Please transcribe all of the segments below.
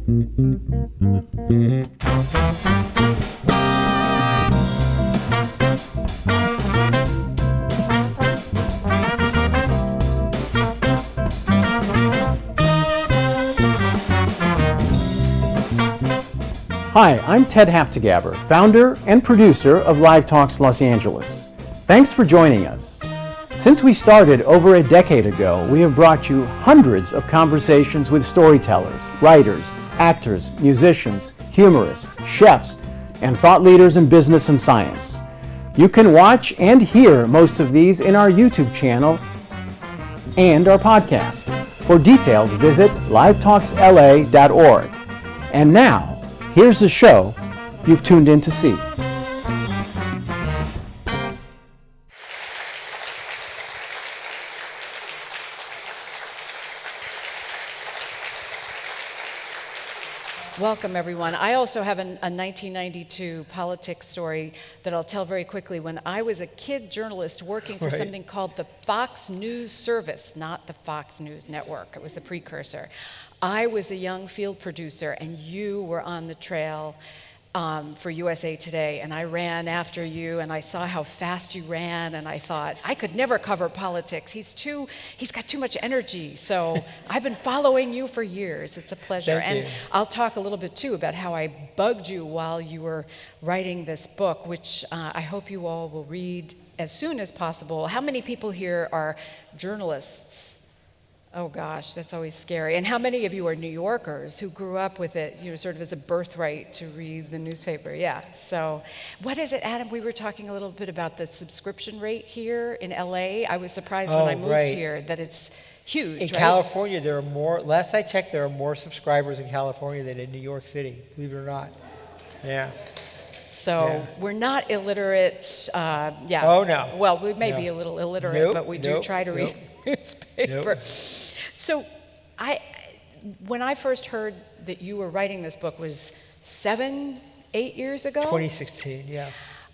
Hi, I'm Ted Haptegaber, founder and producer of Live Talks Los Angeles. Thanks for joining us. Since we started over a decade ago, we have brought you hundreds of conversations with storytellers, writers, actors, musicians, humorists, chefs, and thought leaders in business and science. You can watch and hear most of these in our YouTube channel and our podcast. For details, visit livetalksla.org. And now, here's the show you've tuned in to see. Welcome, everyone. I also have a 1992 politics story that I'll tell very quickly. When I was a kid journalist working for something called the Fox News Service, not the Fox News Network, it was the precursor. I was a young field producer, and you were on the trail for USA Today, and I ran after you, and I saw how fast you ran, and I thought, I could never cover politics. He's got too much energy, so I've been following you for years. It's a pleasure. Thank you. And I'll talk a little bit, too, about how I bugged you while you were writing this book, which I hope you all will read as soon as possible. How many people here are journalists? Oh gosh, that's always scary. And how many of you are New Yorkers who grew up with it, sort of as a birthright to read the newspaper? Yeah, so what is it, Adam? We were talking a little bit about the subscription rate here in LA. I was surprised when I moved here that it's huge, In California, there are more, last I checked, there are more subscribers in California than in New York City, believe it or not. Yeah. So we're not illiterate, Oh, no. Well, we may be a little illiterate, but we do try to read newspaper. So when I first heard that you were writing this book was 7-8 years ago? 2016, yeah.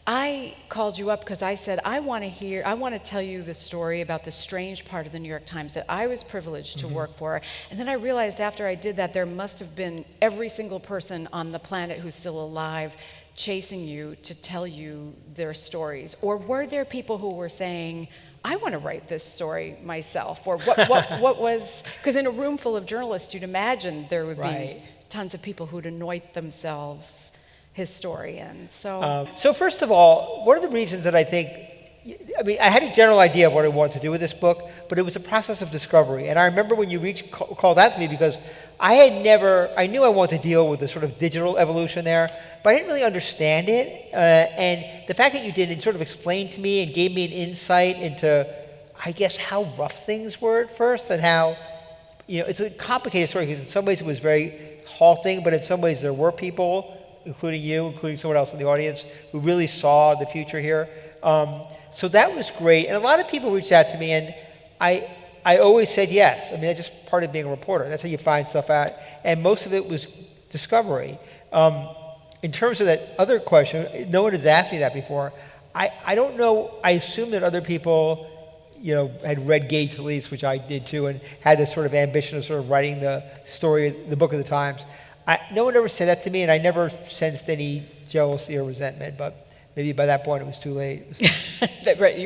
I called you up because I said, I want to tell you the story about the strange part of the New York Times that I was privileged to work for. And then I realized after I did that, there must have been every single person on the planet who's still alive chasing you to tell you their stories. Or were there people who were saying, I want to write this story myself, or what was, because in a room full of journalists, you'd imagine there would be tons of people who'd anoint themselves historians. So first of all, one of the reasons that I I had a general idea of what I wanted to do with this book, but it was a process of discovery. And I remember when you called out to me because I knew I wanted to deal with the sort of digital evolution there, but I didn't really understand it. And the fact that you did it sort of explained to me and gave me an insight into, I guess, how rough things were at first and how, it's a complicated story because in some ways it was very halting, but in some ways there were people, including you, including someone else in the audience, who really saw the future here. So that was great. And a lot of people reached out to me, and I always said yes. I mean, that's just part of being a reporter. That's how you find stuff out. And most of it was discovery. In terms of that other question, no one has asked me that before. I don't know. I assume that other people, had read Gay Talese, which I did too, and had this sort of ambition of sort of writing the story, the book of the times. No one ever said that to me, and I never sensed any jealousy or resentment, but maybe by that point it was too late. Right,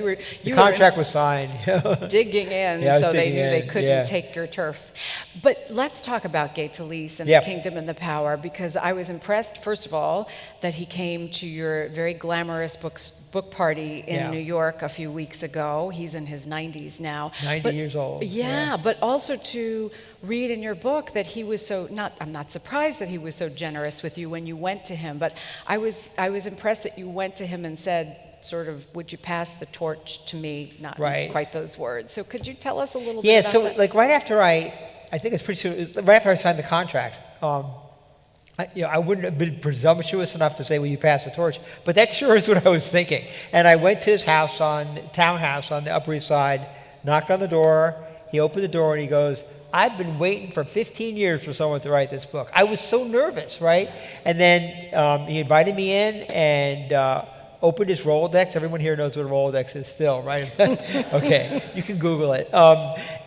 the contract was signed. Digging in, so they knew they couldn't take your turf. But let's talk about Gay Talese and the Kingdom and the Power, because I was impressed, first of all, that he came to your very glamorous book party in New York a few weeks ago. He's in his 90s now. 90 years old. Yeah, but also to read in your book that he was I'm not surprised that he was so generous with you when you went to him, but I was impressed that you went to him and said, sort of, would you pass the torch to me? Not quite those words. So could you tell us a little bit about that? Like right after I think it's pretty soon, right after I signed the contract, I wouldn't have been presumptuous enough to say, will you pass the torch? But that sure is what I was thinking. And I went to his townhouse on the Upper East Side, knocked on the door, he opened the door and he goes, I've been waiting for 15 years for someone to write this book. I was so nervous, right? And then he invited me in and opened his Rolodex. Everyone here knows what a Rolodex is still, right? Okay, you can Google it.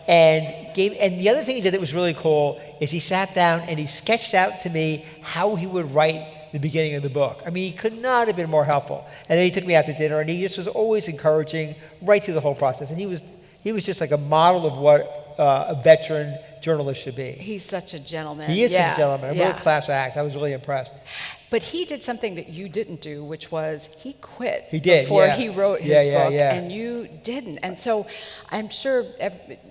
And and the other thing he did that was really cool is he sat down and he sketched out to me how he would write the beginning of the book. I mean, he could not have been more helpful. And then he took me out to dinner, and he just was always encouraging right through the whole process. And he was just like a model of what a veteran journalist should be. He's such a gentleman. He is such a gentleman, a real class act. I was really impressed. But he did something that you didn't do, which was he quit before he wrote his book, and you didn't. And so I'm sure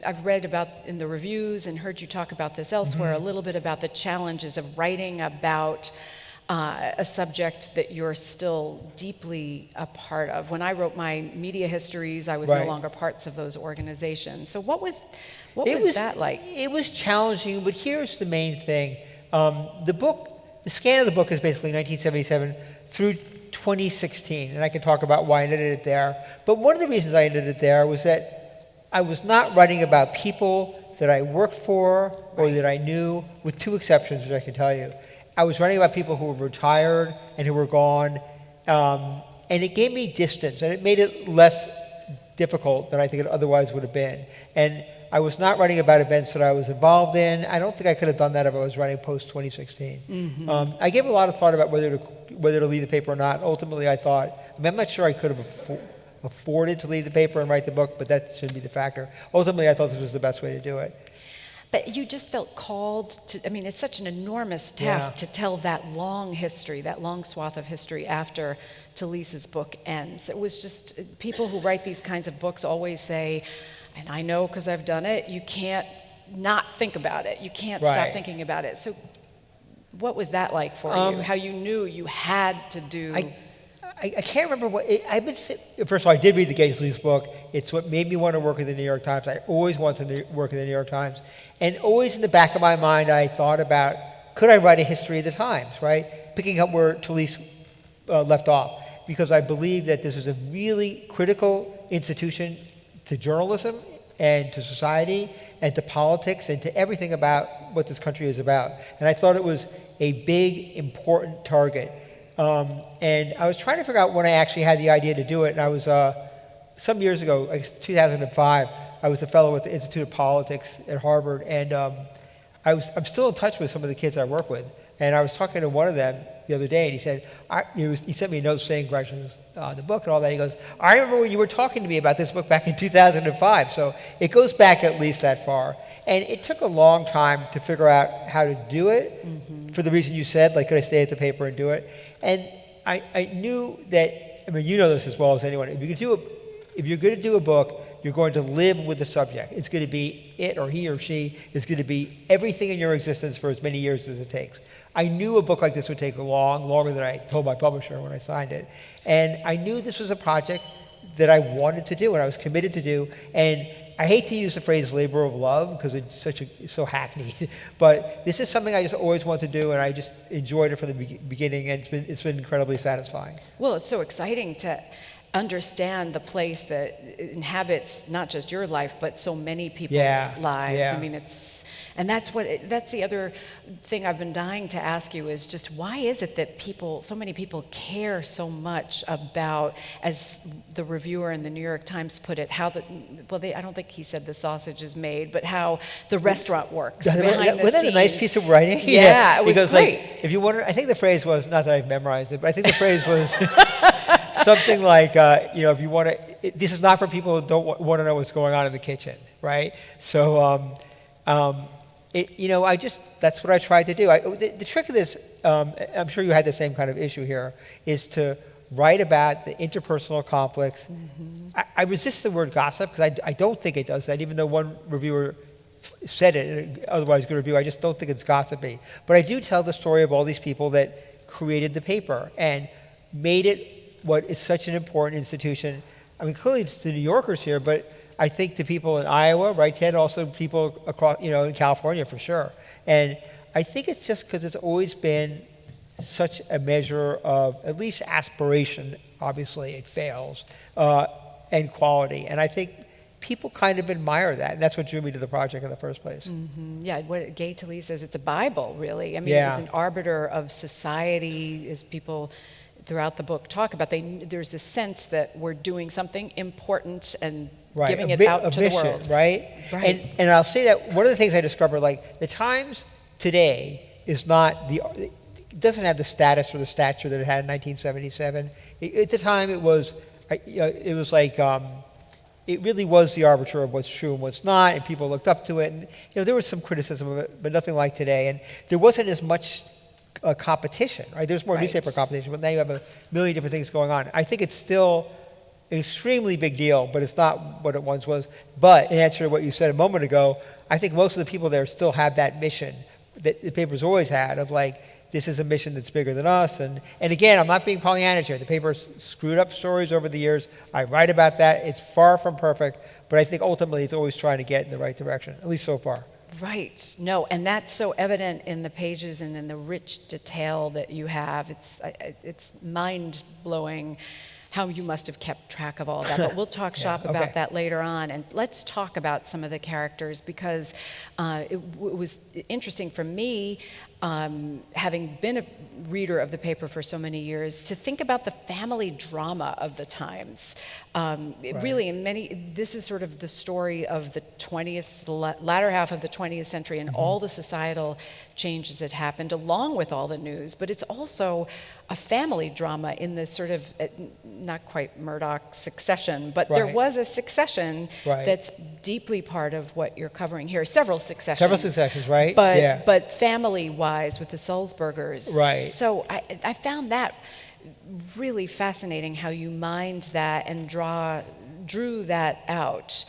I've read about in the reviews and heard you talk about this elsewhere, a little bit about the challenges of writing about a subject that you're still deeply a part of. When I wrote my media histories, I was no longer parts of those organizations. So what was that like? It was challenging, but here's the main thing. The scan of the book is basically 1977 through 2016, and I can talk about why I ended it there. But one of the reasons I ended it there was that I was not writing about people that I worked for or that I knew, with two exceptions, which I can tell you. I was writing about people who were retired and who were gone, and it gave me distance, and it made it less difficult than I think it otherwise would have been. And I was not writing about events that I was involved in. I don't think I could have done that if I was writing post-2016. I gave a lot of thought about whether to leave the paper or not. Ultimately, I thought, I'm not sure I could have afforded to leave the paper and write the book, but that shouldn't be the factor. Ultimately, I thought this was the best way to do it. But you just felt called to, I mean, it's such an enormous task to tell that long history, that long swath of history after Lisa's book ends. It was just, people who write these kinds of books always say, and I know because I've done it, you can't not think about it. You can't stop thinking about it. So what was that like for you? How you knew you had to do... I can't remember what... First of all, I did read the Gates Lisa book. It's what made me want to work at the New York Times. I always wanted to work at the New York Times. And always in the back of my mind, I thought about, could I write a history of the Times, right? Picking up where Talise left off. Because I believe that this was a really critical institution to journalism and to society and to politics and to everything about what this country is about. And I thought it was a big, important target. And I was trying to figure out when I actually had the idea to do it. And I was, some years ago, I guess 2005, I was a fellow at the Institute of Politics at Harvard. And I'm still in touch with some of the kids I work with. And I was talking to one of them the other day, and he said, he sent me a note saying congratulations on the book and all that. He goes, I remember when you were talking to me about this book back in 2005. So it goes back at least that far. And it took a long time to figure out how to do it for the reason you said, like, could I stay at the paper and do it? And I knew that, I mean, you know this as well as anyone. If you're going to do a book, you're going to live with the subject. It's going to be it or he or she is going to be everything in your existence for as many years as it takes. I knew a book like this would take longer than I told my publisher when I signed it. And I knew this was a project that I wanted to do and I was committed to do. And I hate to use the phrase labor of love because it's so hackneyed, but this is something I just always wanted to do, and I just enjoyed it from the beginning, and it's been incredibly satisfying. Well, it's so exciting to understand the place that inhabits not just your life, but so many people's lives. Yeah. I mean, and that's the other thing I've been dying to ask you is just why is it that so many people care so much about, as the reviewer in the New York Times put it, I don't think he said the sausage is made, but how the restaurant works behind the scenes. Wasn't that a nice piece of writing? Yeah, it was because, great. Like, if you wonder, I think the phrase was, not that I've memorized it, but I think the phrase was something like, if you want to, this is not for people who don't want to know what's going on in the kitchen, right? So, that's what I tried to do. The trick of this, I'm sure you had the same kind of issue here, is to write about the interpersonal conflicts. I resist the word gossip because I don't think it does that, even though one reviewer said it, otherwise good review, I just don't think it's gossipy. But I do tell the story of all these people that created the paper and made it what is such an important institution. I mean, clearly it's the New Yorkers here, but I think the people in Iowa, right, Ted, also people across, in California for sure. And I think it's just because it's always been such a measure of at least aspiration, obviously it fails, and quality. And I think people kind of admire that, and that's what drew me to the project in the first place. Yeah, what Gay Talese says, it's a Bible, really. I mean, it's an arbiter of society, as people throughout the book talk about. There's this sense that we're doing something important and Right. giving it out to the mission, world. Right? Right. And I'll say that one of the things I discovered, like the Times today is not it doesn't have the status or the stature that it had in 1977. At the time, it was like it really was the arbiter of what's true and what's not, and people looked up to it. And there was some criticism of it, but nothing like today. And there wasn't as much competition, right? There's more Right. newspaper competition, but now you have a million different things going on. I think it's still an extremely big deal, but it's not what it once was. But in answer to what you said a moment ago, I think most of the people there still have that mission that the paper's always had of like, this is a mission that's bigger than us. And again, I'm not being Pollyannish here. The paper's screwed up stories over the years. I write about that. It's far from perfect, but I think ultimately it's always trying to get in the right direction, at least so far. Right. No, and that's so evident in the pages and in the rich detail that you have. It's mind-blowing how you must have kept track of all that. But we'll talk shop about that later on. And let's talk about some of the characters, because it was interesting for me, having been a reader of the paper for so many years, to think about the family drama of the Times. Really, this is sort of the story of the latter half of the 20th century and all the societal changes that happened along with all the news. But it's also a family drama in this sort of, not quite Murdoch succession, but there was a succession that's deeply part of what you're covering here. Several successions, right? But family-wise with the Sulzbergers. Right. So I found that really fascinating, how you mined that and drew that out.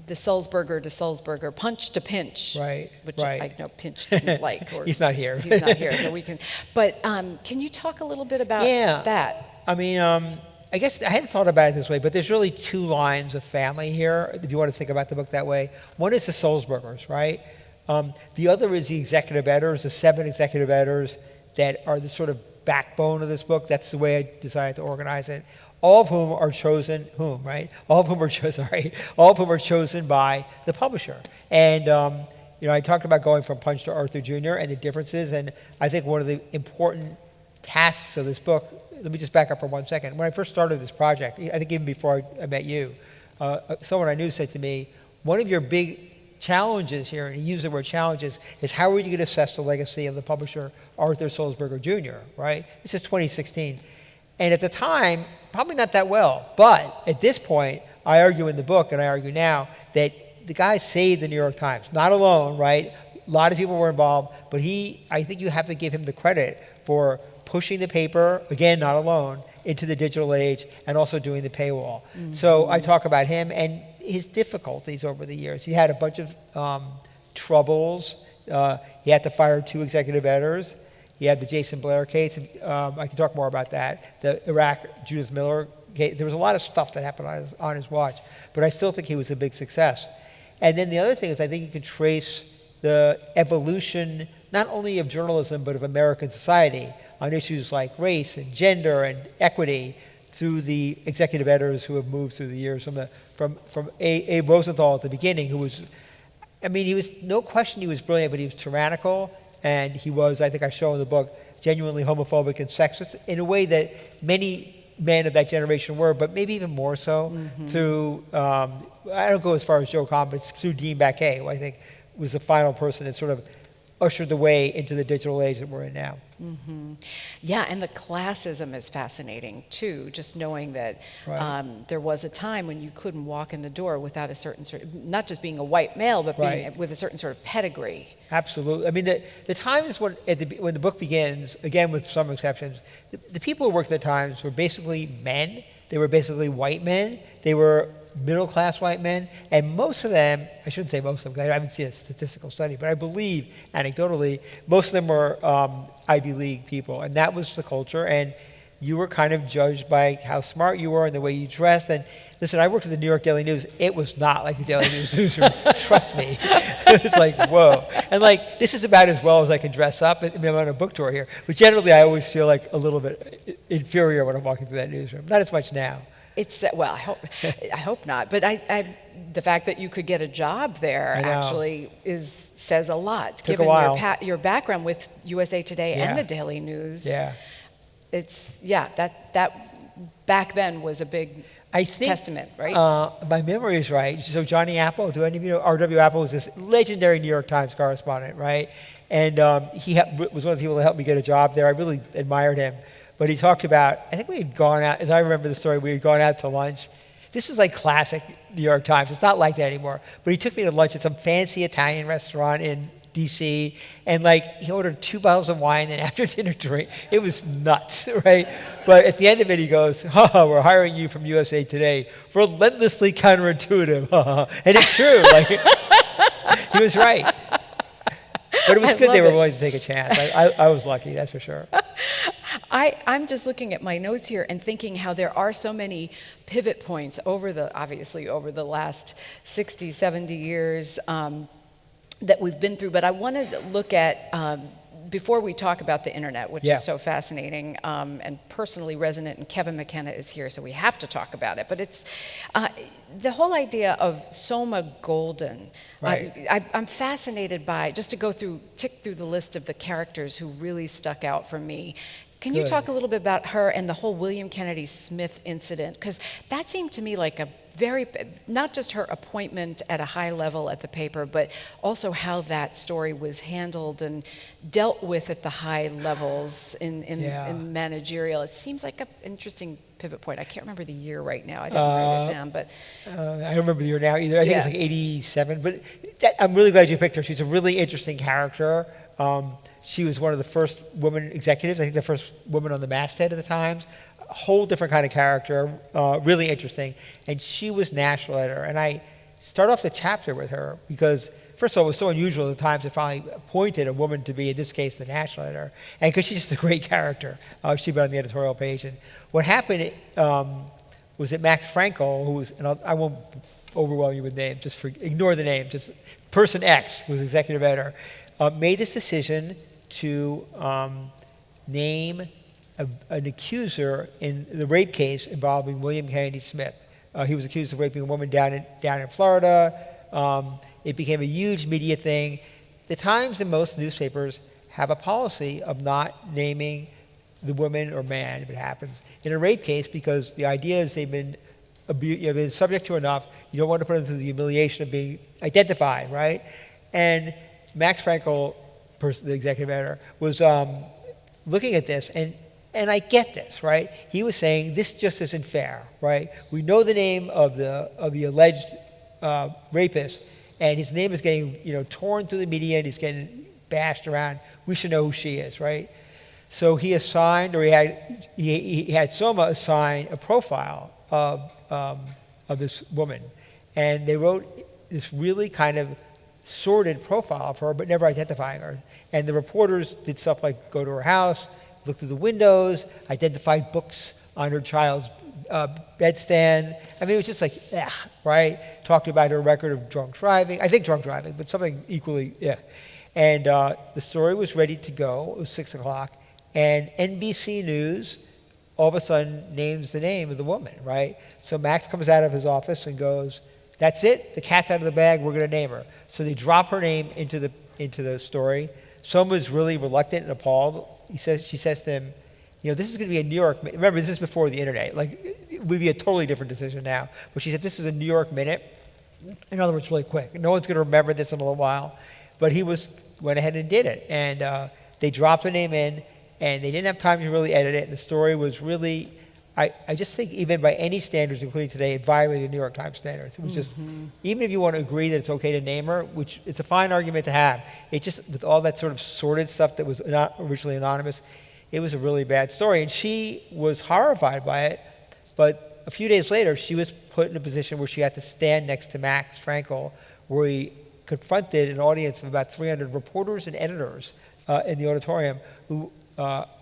The Sulzberger to Sulzberger, punch to pinch, which I know Pinch didn't like. Or he's not here. He's not here, so we can. But can you talk a little bit about that? I mean, I guess I hadn't thought about it this way, but there's really two lines of family here, if you want to think about the book that way. One is the Sulzbergers, right? The other is the executive editors, the 7 executive editors that are the sort of backbone of this book. That's the way I decided to organize it. All of whom are chosen, all of whom are chosen by the publisher. And I talked about going from Punch to Arthur Jr. and the differences, and I think one of the important tasks of this book, let me just back up for 1 second. When I first started this project, I think even before I met you, someone I knew said to me, one of your big challenges here, and he used the word challenges, is how are you going to assess the legacy of the publisher Arthur Sulzberger Jr., right? This is 2016. And at the time, probably not that well. But at this point, I argue in the book, and I argue now, that the guy saved the New York Times. Not alone, right? A lot of people were involved, but I think you have to give him the credit for pushing the paper, again, not alone, into the digital age, and also doing the paywall. Mm-hmm. So I talk about him and his difficulties over the years. He had a bunch of troubles. He had to fire 2 executive editors. He had the Jason Blair case. I can talk more about that. The Iraq Judith Miller case. There was a lot of stuff that happened on his watch, but I still think he was a big success. And then the other thing is I think you can trace the evolution not only of journalism but of American society on issues like race and gender and equity through the executive editors who have moved through the years. From Abe Rosenthal at the beginning, who was, he was, no question he was brilliant, but he was tyrannical. And he was, I think I show in the book, genuinely homophobic and sexist in a way that many men of that generation were, but maybe even more so through, I don't go as far as Joe Comm, but through Dean Baquet, who I think was the final person that sort of ushered the way into the digital age that we're in now. Mm-hmm. Yeah, and the classism is fascinating too, just knowing that there was a time when you couldn't walk in the door without a certain sort of, not just being a white male, but being with a certain sort of pedigree. Absolutely. I mean, the Times, when the book begins, again with some exceptions, the people who worked at the Times were basically men. They were basically white men. They were middle-class white men, and most of them, I shouldn't say most of them, because I haven't seen a statistical study, but I believe, anecdotally, most of them were Ivy League people, and that was the culture, and you were kind of judged by how smart you were and the way you dressed. And listen, I worked at the New York Daily News. It was not like the Daily News newsroom. Trust me. It's like, whoa. And this is about as well as I can dress up. I'm on a book tour here, but generally I always feel like a little bit inferior when I'm walking through that newsroom. Not as much now. It's well, I hope not. But the fact that you could get a job there actually says a lot, given your background with USA Today and the Daily News. Yeah. That back then was a big I think testament, right? My memory is right. So Johnny Apple, do any of you know R.W. Apple was this legendary New York Times correspondent, right? And he was one of the people that helped me get a job there. I really admired him. But he talked about, I think we had gone out, as I remember the story, we had gone out to lunch. This is like classic New York Times. It's not like that anymore. But he took me to lunch at some fancy Italian restaurant in D.C. And like he ordered 2 bottles of wine and after dinner drink. It was nuts, right? But at the end of it, he goes, we're hiring you from USA Today. Relentlessly counterintuitive. And it's true. Like, he was right. But it was good they were willing to take a chance. I was lucky, that's for sure. I'm just looking at my notes here and thinking how there are so many pivot points obviously over the last 60, 70 years that we've been through. But I want to look at, before we talk about the internet, which is so fascinating and personally resonant, and Kevin McKenna is here, so we have to talk about it. But it's the whole idea of Soma Golden. Right. I'm fascinated by, just to tick through the list of the characters who really stuck out for me. Can you talk a little bit about her and the whole William Kennedy Smith incident? Because that seemed to me like a not just her appointment at a high level at the paper, but also how that story was handled and dealt with at the high levels in managerial. It seems like an interesting pivot point. I can't remember the year right now. I didn't write it down, but I don't remember the year now either. I think it's like 87. But I'm really glad you picked her. She's a really interesting character. She was one of the first women executives. I think the first woman on the masthead at the Times. A whole different kind of character, really interesting. And she was national editor. And I start off the chapter with her because, first of all, it was so unusual at the Times to finally appointed a woman to be, in this case, the national editor. And because she's just a great character, she'd been on the editorial page. And what happened was that Max Frankel, who was, and I won't overwhelm you with names, ignore the name, just person X, who was executive editor, made this decision to name an accuser in the rape case involving William Kennedy Smith. He was accused of raping a woman down in Florida. It became a huge media thing. The Times and most newspapers have a policy of not naming the woman or man, if it happens, in a rape case, because the idea is they've been subject to enough. You don't want to put them through the humiliation of being identified, right? And Max Frankel, the executive editor, was looking at this, and I get this, right? He was saying this just isn't fair, right? We know the name of the alleged rapist, and his name is getting torn through the media, and he's getting bashed around. We should know who she is, right? So he assigned, or he had Soma assign a profile of this woman, and they wrote this really kind of sordid profile of her, but never identifying her. And the reporters did stuff like go to her house, look through the windows, identified books on her child's bedstand. I mean, it was just like, right? Talked about her record of drunk driving. I think drunk driving, but something equally, And the story was ready to go. It was 6 o'clock. And NBC News all of a sudden names the name of the woman, right? So Max comes out of his office and goes, that's it, the cat's out of the bag, we're going to name her. So they drop her name into the story. Soma's really reluctant and appalled. She says to him, this is going to be a New York, remember this is before the internet, like it would be a totally different decision now. But she said this is a New York minute. In other words, really quick. No one's going to remember this in a little while. But he went ahead and did it. And they dropped the name in, and they didn't have time to really edit it. And the story was really, I just think even by any standards, including today, it violated New York Times standards. It was just, even if you want to agree that it's okay to name her, which it's a fine argument to have, it just, with all that sort of sordid stuff that was not originally anonymous, it was a really bad story. And she was horrified by it, but a few days later, she was put in a position where she had to stand next to Max Frankel, where he confronted an audience of about 300 reporters and editors in the auditorium who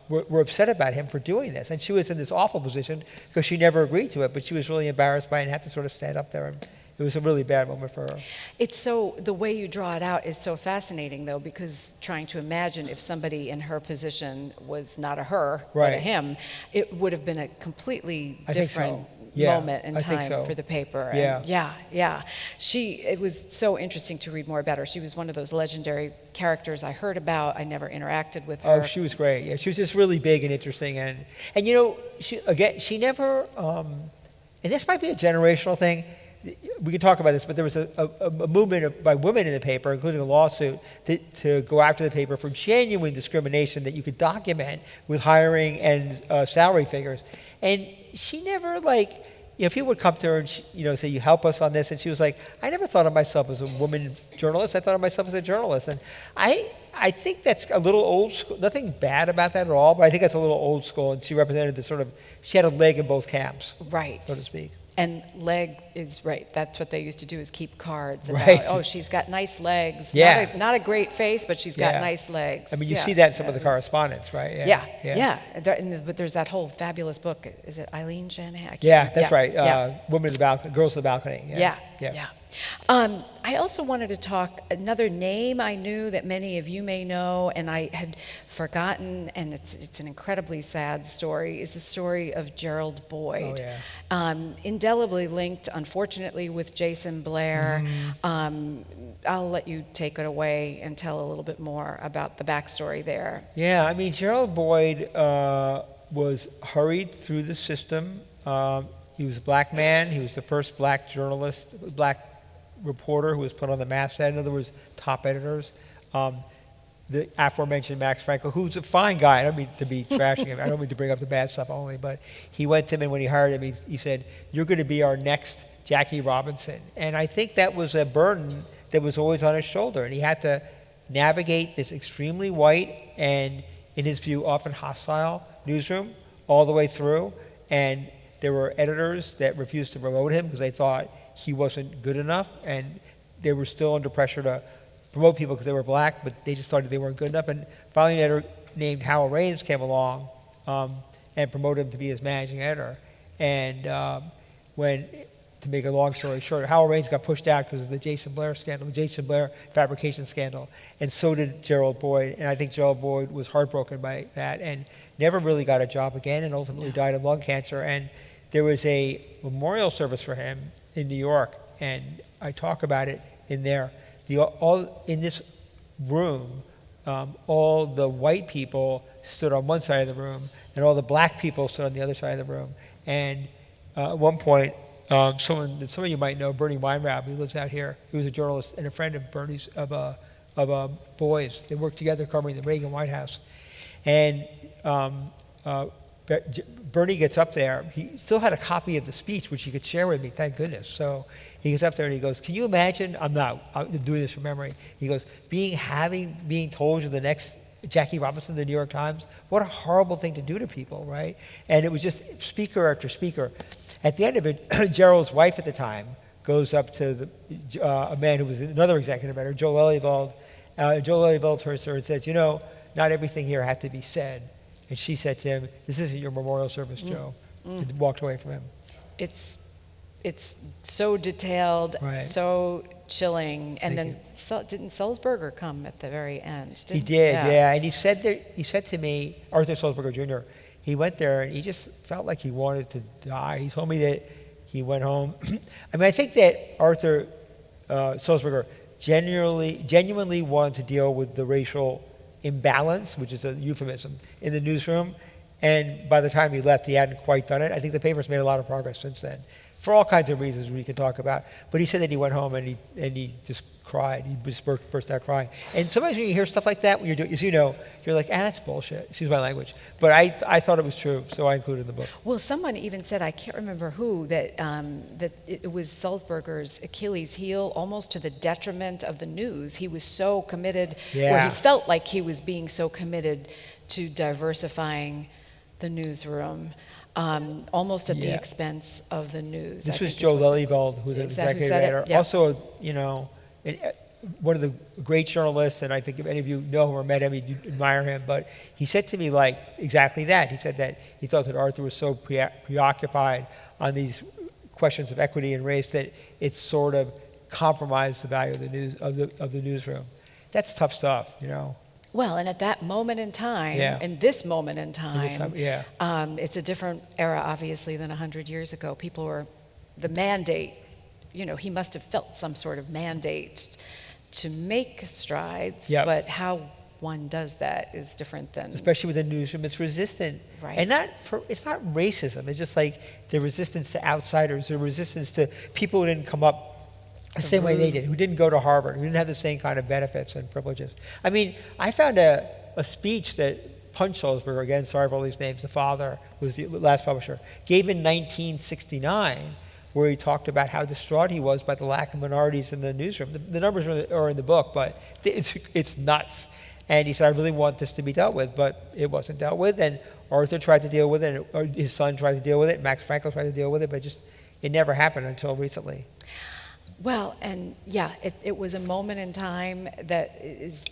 were upset about him for doing this. And she was in this awful position because she never agreed to it, but she was really embarrassed by it and had to sort of stand up there. And it was a really bad moment for her. The way you draw it out is so fascinating, though, because trying to imagine if somebody in her position was not a her, but a him, it would have been a completely different moment in time for the paper. And it was so interesting to read more about her. She was one of those legendary characters I heard about. I never interacted with her. Oh, she was great. Yeah, she was just really big and interesting, and she never and this might be a generational thing. We can talk about this, but there was a movement by women in the paper, including a lawsuit, to go after the paper for genuine discrimination that you could document with hiring and salary figures. And she never, people would come to her and say, "You help us on this," and she was like, "I never thought of myself as a woman journalist. I thought of myself as a journalist." And I think that's a little old school. Nothing bad about that at all, but I think that's a little old school. And she represented she had a leg in both camps, right, so to speak. And leg is right. That's what they used to do, is keep cards about, right. Oh, she's got nice legs. Yeah. Not a great face, but she's got nice legs. I mean, you see that in some of the correspondence, right? Yeah. But there's that whole fabulous book. Is it Eileen Shanahan? That's right. Women in the Balcony, Girls in the Balcony. Yeah. I also wanted to talk, another name I knew that many of you may know, and I had forgotten, and it's an incredibly sad story, is the story of Gerald Boyd. Oh, yeah. Indelibly linked, unfortunately, with Jason Blair. Mm-hmm. I'll let you take it away and tell a little bit more about the backstory there. Yeah, I mean, Gerald Boyd was hurried through the system. He was a black man. He was the first black journalist, black reporter who was put on the masthead. In other words, top editors. The aforementioned Max Franco, who's a fine guy. I don't mean to be trashing him. I don't mean to bring up the bad stuff only, but he went to him, and when he hired him, he said, "You're going to be our next Jackie Robinson." And I think that was a burden that was always on his shoulder, and he had to navigate this extremely white and, in his view, often hostile newsroom all the way through. And there were editors that refused to promote him because they thought he wasn't good enough, and they were still under pressure to promote people because they were black, but they just thought they weren't good enough. And finally, an editor named Howell Raines came along and promoted him to be his managing editor. And to make a long story short, Howell Raines got pushed out because of the Jason Blair scandal, the Jason Blair fabrication scandal, and so did Gerald Boyd. And I think Gerald Boyd was heartbroken by that and never really got a job again, and ultimately died of lung cancer. And there was a memorial service for him in New York, and I talk about it in there. All in this room, all the white people stood on one side of the room, and all the black people stood on the other side of the room. And at one point, some of you might know Bernie Weinraub. He lives out here. He was a journalist and a friend of Bernie's, of Boyd's. They worked together covering the Reagan White House. And Bernie gets up there. He still had a copy of the speech, which he could share with me, thank goodness. So he gets up there and he goes, "Can you imagine?" I'm doing this from memory. He goes, being told you're the next Jackie Robinson of the New York Times. What a horrible thing to do to people, right? And it was just speaker after speaker. At the end of it, Gerald's wife at the time goes up to a man who was another executive editor, Joel Ellieveld. Joel Ellieveld turns to her and says, "Not everything here had to be said." And she said to him, "This isn't your memorial service, Joe." And walked away from him. It's so detailed, Right. so chilling. And then didn't Sulzberger come at the very end? He did, yeah. And he said to me, Arthur Sulzberger Jr., he went there and he just felt like he wanted to die. He told me that he went home. I mean, I think that Arthur Sulzberger genuinely wanted to deal with the racial imbalance, which is a euphemism, in the newsroom. And by the time he left, he hadn't quite done it. I think the paper's made a lot of progress since then, for all kinds of reasons we can talk about. But he said that he went home and he just cried. He just burst out crying. And sometimes when you hear stuff like that, when you're doing, as you know, you're like, that's bullshit. Excuse my language. But I thought it was true, so I included it in the book. Well, someone even said, I can't remember who, that it was Sulzberger's Achilles heel, almost to the detriment of the news. He was so committed, or he felt like he was being so committed to diversifying the newsroom. Almost at the expense of the news. This was Joe Lelyveld, who's an executive editor. Yeah. Also, one of the great journalists, and I think if any of you know him or met him, you admire him, but he said to me exactly that. He said that he thought that Arthur was so preoccupied on these questions of equity and race that it sort of compromised the value of the news of the newsroom. That's tough stuff, Well, and at that moment in time, in this moment in time, it's a different era, obviously, than 100 years ago. People were, the mandate, he must have felt some sort of mandate to make strides, but how one does that is different than... Especially with the newsroom, it's resistant. Right. And it's not racism. It's just like the resistance to outsiders, the resistance to people who didn't come up the same way they did, who didn't go to Harvard, who didn't have the same kind of benefits and privileges. I mean, I found a speech that Punch Sulzberger, again, sorry for all these names, the father was the last publisher, gave in 1969, where he talked about how distraught he was by the lack of minorities in the newsroom. The numbers are in the book, but it's nuts. And he said, I really want this to be dealt with, but it wasn't dealt with. And Arthur tried to deal with it, or his son tried to deal with it, Max Frankel tried to deal with it, but it never happened until recently. Well, and yeah, it was a moment in time that is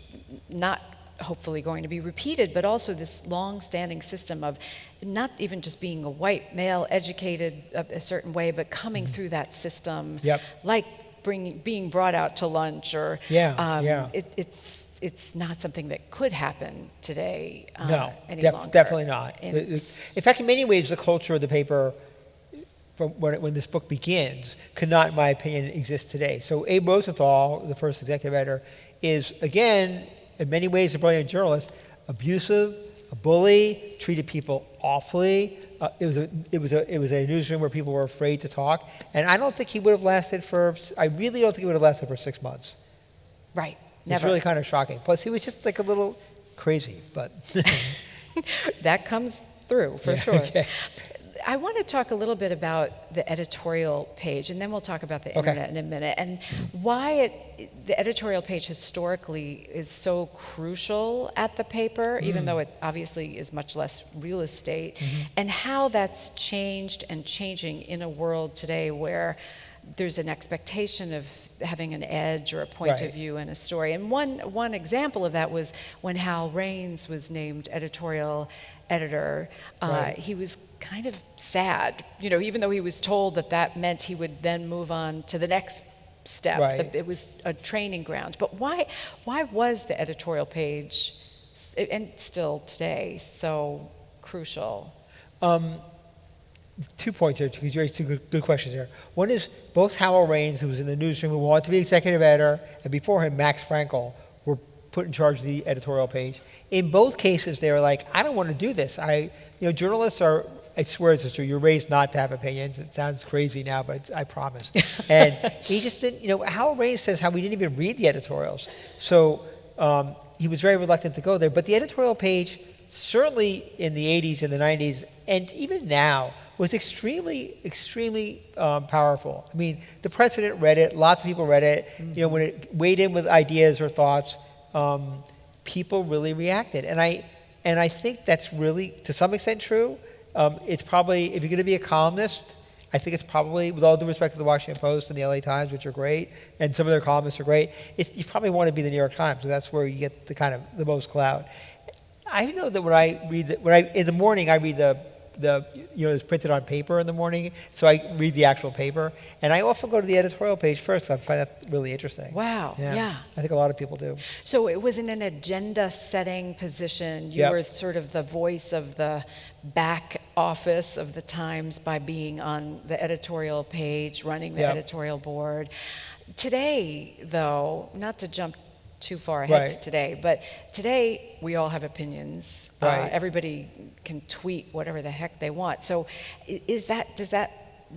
not hopefully going to be repeated, but also this long-standing system of not even just being a white male, educated a certain way, but coming through that system, like being brought out to lunch, or it's not something that could happen today. No, any longer. Definitely not. In fact, in many ways, the culture of the paper, from when this book begins, could not, in my opinion, exist today. So Abe Rosenthal, the first executive editor, is, again, in many ways a brilliant journalist, abusive, a bully, treated people awfully. It was a newsroom where people were afraid to talk. And I don't think he would have lasted I really don't think he would have lasted for 6 months. Right, never. It's really kind of shocking. Plus, he was just like a little crazy, but... That comes through, for sure. Okay. I want to talk a little bit about the editorial page, and then we'll talk about the internet in a minute, and why the editorial page historically is so crucial at the paper, even though it obviously is much less real estate, and how that's changed and changing in a world today where there's an expectation of having an edge or a point of view in a story. And one example of that was when Hal Raines was named editorial editor. He was kind of sad, even though he was told that meant he would then move on to the next step. It was a training ground. But why was the editorial page, and still today, so crucial? 2 points here, because you raised two good questions here. One is both Howell Raines, who was in the newsroom, who wanted to be executive editor, and before him, Max Frankel, were put in charge of the editorial page. In both cases, they were like, I don't want to do this. Journalists are, I swear it's true, you're raised not to have opinions. It sounds crazy now, but I promise. And he just didn't, Howell Raines says how we didn't even read the editorials. So he was very reluctant to go there. But the editorial page, certainly in the 80s and the 90s, and even now, was extremely, extremely powerful. I mean, the president read it, lots of people read it. When it weighed in with ideas or thoughts, people really reacted. And I think that's really, to some extent, true. It's probably, if you're going to be a columnist, I think it's probably, with all due respect to the Washington Post and the LA Times, which are great, and some of their columnists are great, you probably want to be the New York Times, so that's where you get the most clout. I know that when I read, in the morning, I read it's printed on paper in the morning, so I read the actual paper, and I often go to the editorial page first. I find that really interesting. Wow, yeah. I think a lot of people do. So it was in an agenda-setting position. You were sort of the voice of the back office of the Times by being on the editorial page, running the editorial board. Today, though, not to jump too far ahead to today, but today we all have opinions. Everybody can tweet whatever the heck they want. So does that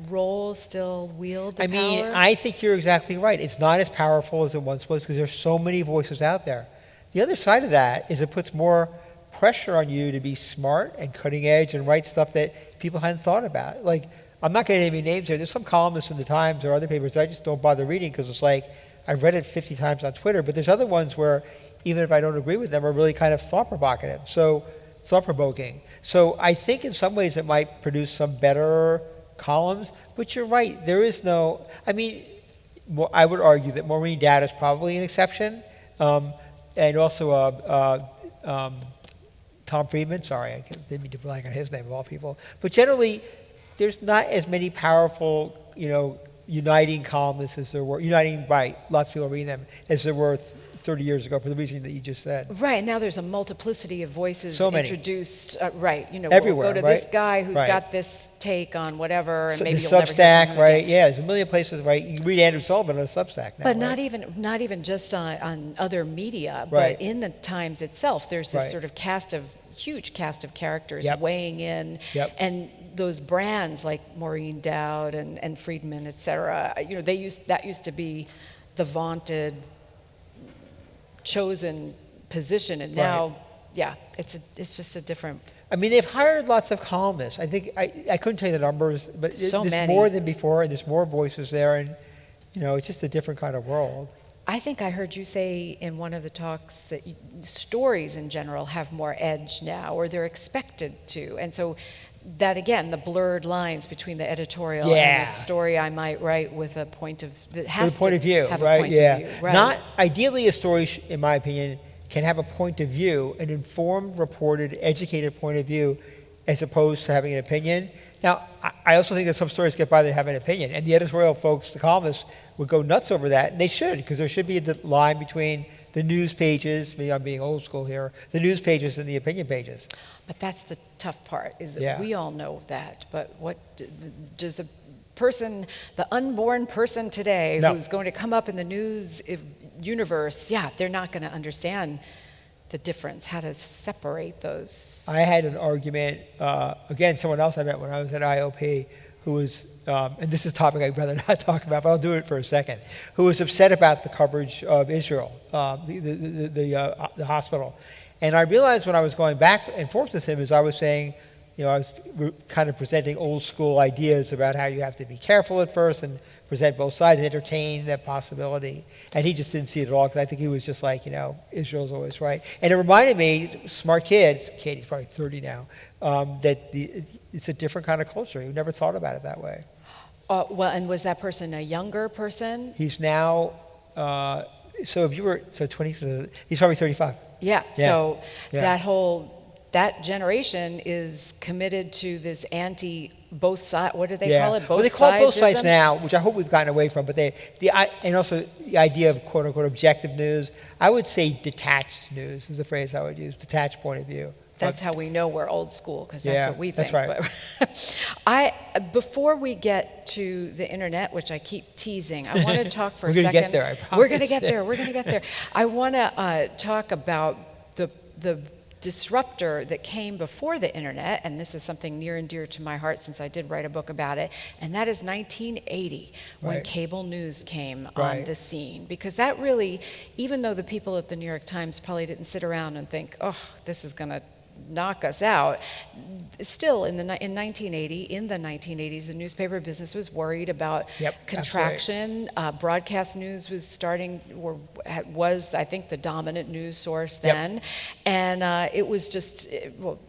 role still wield the power? I think you're exactly right. It's not as powerful as it once was because there's so many voices out there. The other side of that is it puts more pressure on you to be smart and cutting edge and write stuff that people hadn't thought about. Like, I'm not going to name any names here. There's some columnists in the Times or other papers I just don't bother reading because it's like, I've read it 50 times on Twitter, but there's other ones where, even if I don't agree with them, are really kind of thought-provoking. So I think in some ways it might produce some better columns, but you're right. There is no, I would argue that Maureen Dowd is probably an exception, and also Tom Friedman, sorry, I didn't mean to blank on his name of all people. But generally, there's not as many powerful, uniting columnists as there were, lots of people reading them, as there were 30 years ago for the reason that you just said. Right, now there's a multiplicity of voices So many. introduced. Right, Everywhere, we'll go to right? this guy who's Right. got this take on whatever, and So maybe the you'll never hear from Substack, him right? again. Yeah, there's a million places, right? You can read Andrew Sullivan on a Substack now. But right? not even just on other media, Right. but in the Times itself, there's this Right. sort of huge cast of characters Yep. weighing in, Yep. and those brands like Maureen Dowd and Friedman, et cetera, that used to be the vaunted, chosen position, and now, yeah, it's just a different. I mean, they've hired lots of columnists. I think I couldn't tell you the numbers, but So there's many. more than before, and there's more voices there, and it's just a different kind of world. I think I heard you say in one of the talks that stories in general have more edge now, or they're expected to. And so that, again, the blurred lines between the editorial and Yeah. the story I might write with a point of, that has With a point to of view, have right? a point Yeah. of view. Right. Not ideally, a story, in my opinion, can have a point of view, an informed, reported, educated point of view, as opposed to having an opinion. Now, I also think that some stories get by that have an opinion, and the editorial folks, the columnists, would go nuts over that, and they should, because there should be a line between the news pages, maybe I'm being old school here, the news pages and the opinion pages. But that's the tough part, is that Yeah. we all know that. But what does the person, the unborn person today, No. who's going to come up in the news universe, they're not going to understand the difference, how to separate those. I had an argument, again, someone else I met when I was at IOP, who was, and this is a topic I'd rather not talk about, but I'll do it for a second, who was upset about the coverage of Israel, the hospital. And I realized when I was going back and forth with him, as I was saying, I was kind of presenting old school ideas about how you have to be careful at first and present both sides, entertain that possibility. And he just didn't see it at all, because I think he was just like, Israel's always right. And it reminded me, smart kid, he's probably 30 now, that it's a different kind of culture. You never thought about it that way. Well, and was that person a younger person? He's now, so 20, he's probably 35. Yeah. Yeah. So Yeah. that generation is committed to this both sides. What do they call it? Well, they call it both sides sidesism? now, which I hope we've gotten away from. But and also the idea of quote unquote objective news. I would say detached news is the phrase I would use. Detached point of view. That's how we know we're old school, because that's what we think. That's right. But before we get to the internet, which I keep teasing, I want to talk for a We're second. gonna get there, I promise. We're going to get there. We're going to get there. I want to talk about the disruptor that came before the internet, and this is something near and dear to my heart since I did write a book about it, and that is 1980, when Right. cable news came Right. on the scene. Because that really, even though the people at the New York Times probably didn't sit around and think, oh, this is going to knock us out, still in the 1980s, the newspaper business was worried about contraction. Broadcast news was was I think the dominant news source then, and it was just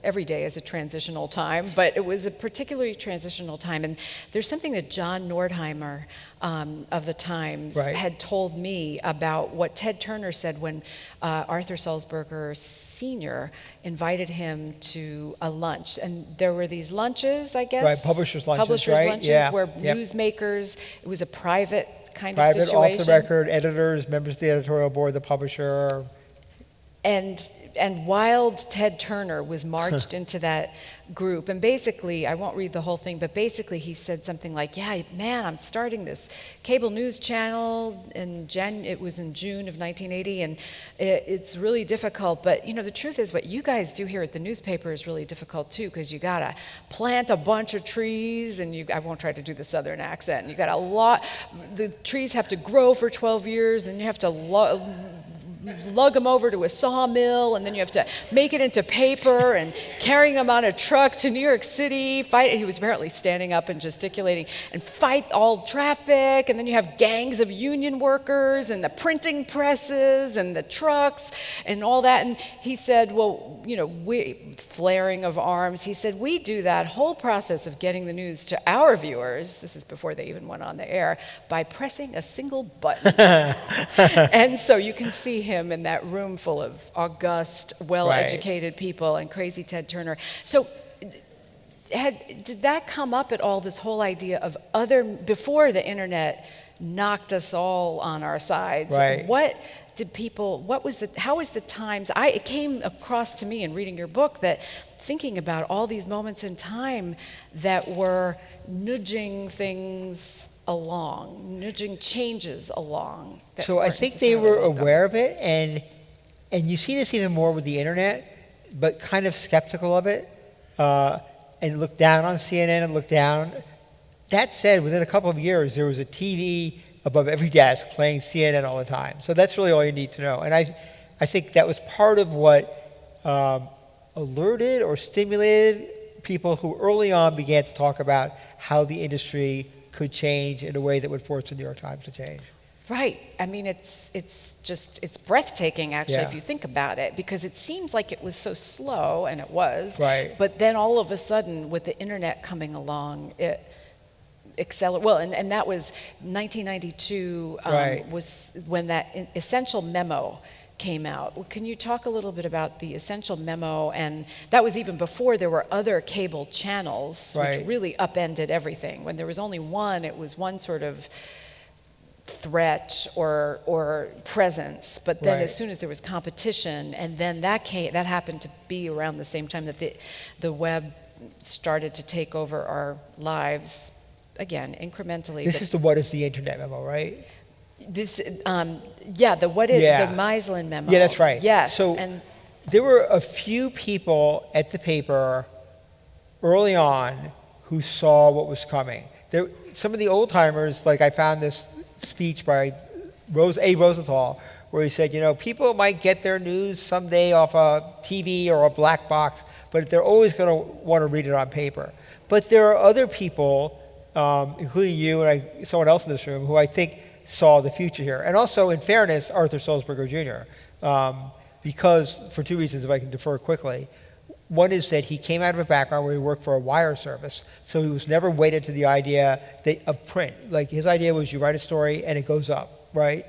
every day is a transitional time, but it was a particularly transitional time. And there's something that John Nordheimer of the Times had told me about what Ted Turner said when Arthur Sulzberger Sr. invited him to a lunch. And there were these lunches, I guess. Right, publishers' lunches, right? Lunches Yeah. where Yep. newsmakers, it was a private kind of Private, situation. off the record, editors, members of the editorial board, the publisher. And wild Ted Turner was marched into that group. And basically, I won't read the whole thing, but basically he said something like, yeah, man, I'm starting this cable news channel. It was in June of 1980, and it's really difficult. But, the truth is what you guys do here at the newspaper is really difficult, too, because you got to plant a bunch of trees, and I won't try to do the Southern accent. You got the trees have to grow for 12 years, and you have to lug them over to a sawmill, and then you have to make it into paper and carrying them on a truck to New York City. He was apparently standing up and gesticulating and fight all traffic, and then you have gangs of union workers and the printing presses and the trucks and all that. And he said, well, flaring of arms, he said, we do that whole process of getting the news to our viewers, this is before they even went on the air, by pressing a single button. And so you can see him in that room full of august, well-educated people and crazy Ted Turner. So did that come up at all, this whole idea of before the internet knocked us all on our sides? Right. What did people, how was the Times, it came across to me in reading your book that thinking about all these moments in time that were nudging things along, nudging changes along. So I think they were aware of it, and you see this even more with the internet, but kind of skeptical of it, and looked down on CNN and looked down. That said, within a couple of years, there was a TV above every desk playing CNN all the time. So that's really all you need to know. And I think that was part of what alerted or stimulated people who early on began to talk about how the industry could change in a way that would force the New York Times to change. Right. I mean, it's breathtaking, actually, Yeah. if you think about it, because it seems like it was so slow, and it was. Right. But then all of a sudden, with the internet coming along, it accelerated. Well, and that was 1992 Right. was when that essential memo came out. Can you talk a little bit about the essential memo? And that was even before there were other cable channels, Right. which really upended everything. When there was only one, it was one sort of threat or presence, but then Right. as soon as there was competition, and then that happened to be around the same time that the web started to take over our lives, again, incrementally. This is the What is the Internet memo, right? This, the Mislin memo. Yeah, that's right. Yes. So and there were a few people at the paper early on who saw what was coming. Some of the old timers, like I found this speech by Rosenthal, where he said, people might get their news someday off a TV or a black box, but they're always going to want to read it on paper. But there are other people, including you and someone else in this room, who I think saw the future here. And also, in fairness, Arthur Sulzberger Jr., because, for two reasons, if I can defer quickly. One is that he came out of a background where he worked for a wire service, so he was never wedded to the idea of print. Like, his idea was you write a story and it goes up, right?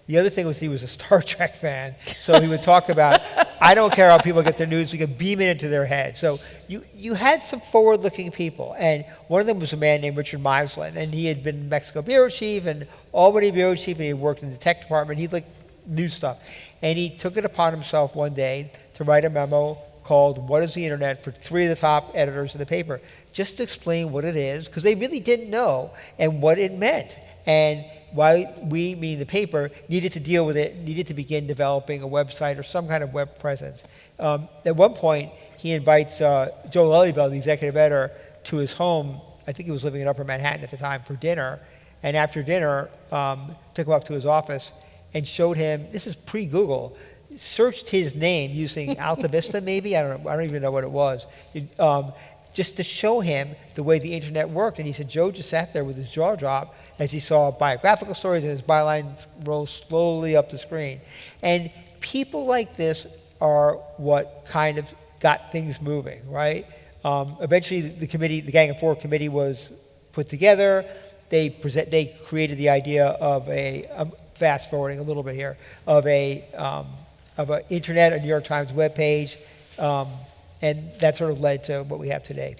The other thing was he was a Star Trek fan, so he would talk about, I don't care how people get their news, we can beam it into their head. So you had some forward-looking people, and one of them was a man named Richard Mislin, and he had been Mexico bureau chief and Albany bureau chief, and he worked in the tech department. He liked new stuff. And he took it upon himself one day to write a memo called What is the Internet for three of the top editors of the paper, just to explain what it is, because they really didn't know, and what it meant. And why we, meaning the paper, needed to deal with it, needed to begin developing a website or some kind of web presence. At one point, he invites Joe Lellybell, the executive editor, to his home. I think he was living in Upper Manhattan at the time, for dinner. And after dinner, took him up to his office and showed him, this is pre-Google, searched his name using Alta Vista maybe, I don't even know what it was, just to show him the way the internet worked. And he said Joe just sat there with his jaw dropped as he saw biographical stories and his bylines roll slowly up the screen. And people like this are what kind of got things moving, right? Eventually the Gang of Four committee was put together. They created the idea of I'm fast forwarding a little bit here, of an internet, a New York Times webpage, and that sort of led to what we have today.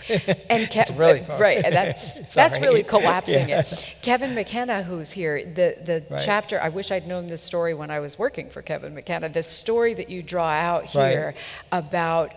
And it's really fun. Right, and that's really collapsing it. Kevin McKenna, who's here, the Right. chapter, I wish I'd known this story when I was working for Kevin McKenna, the story that you draw out here about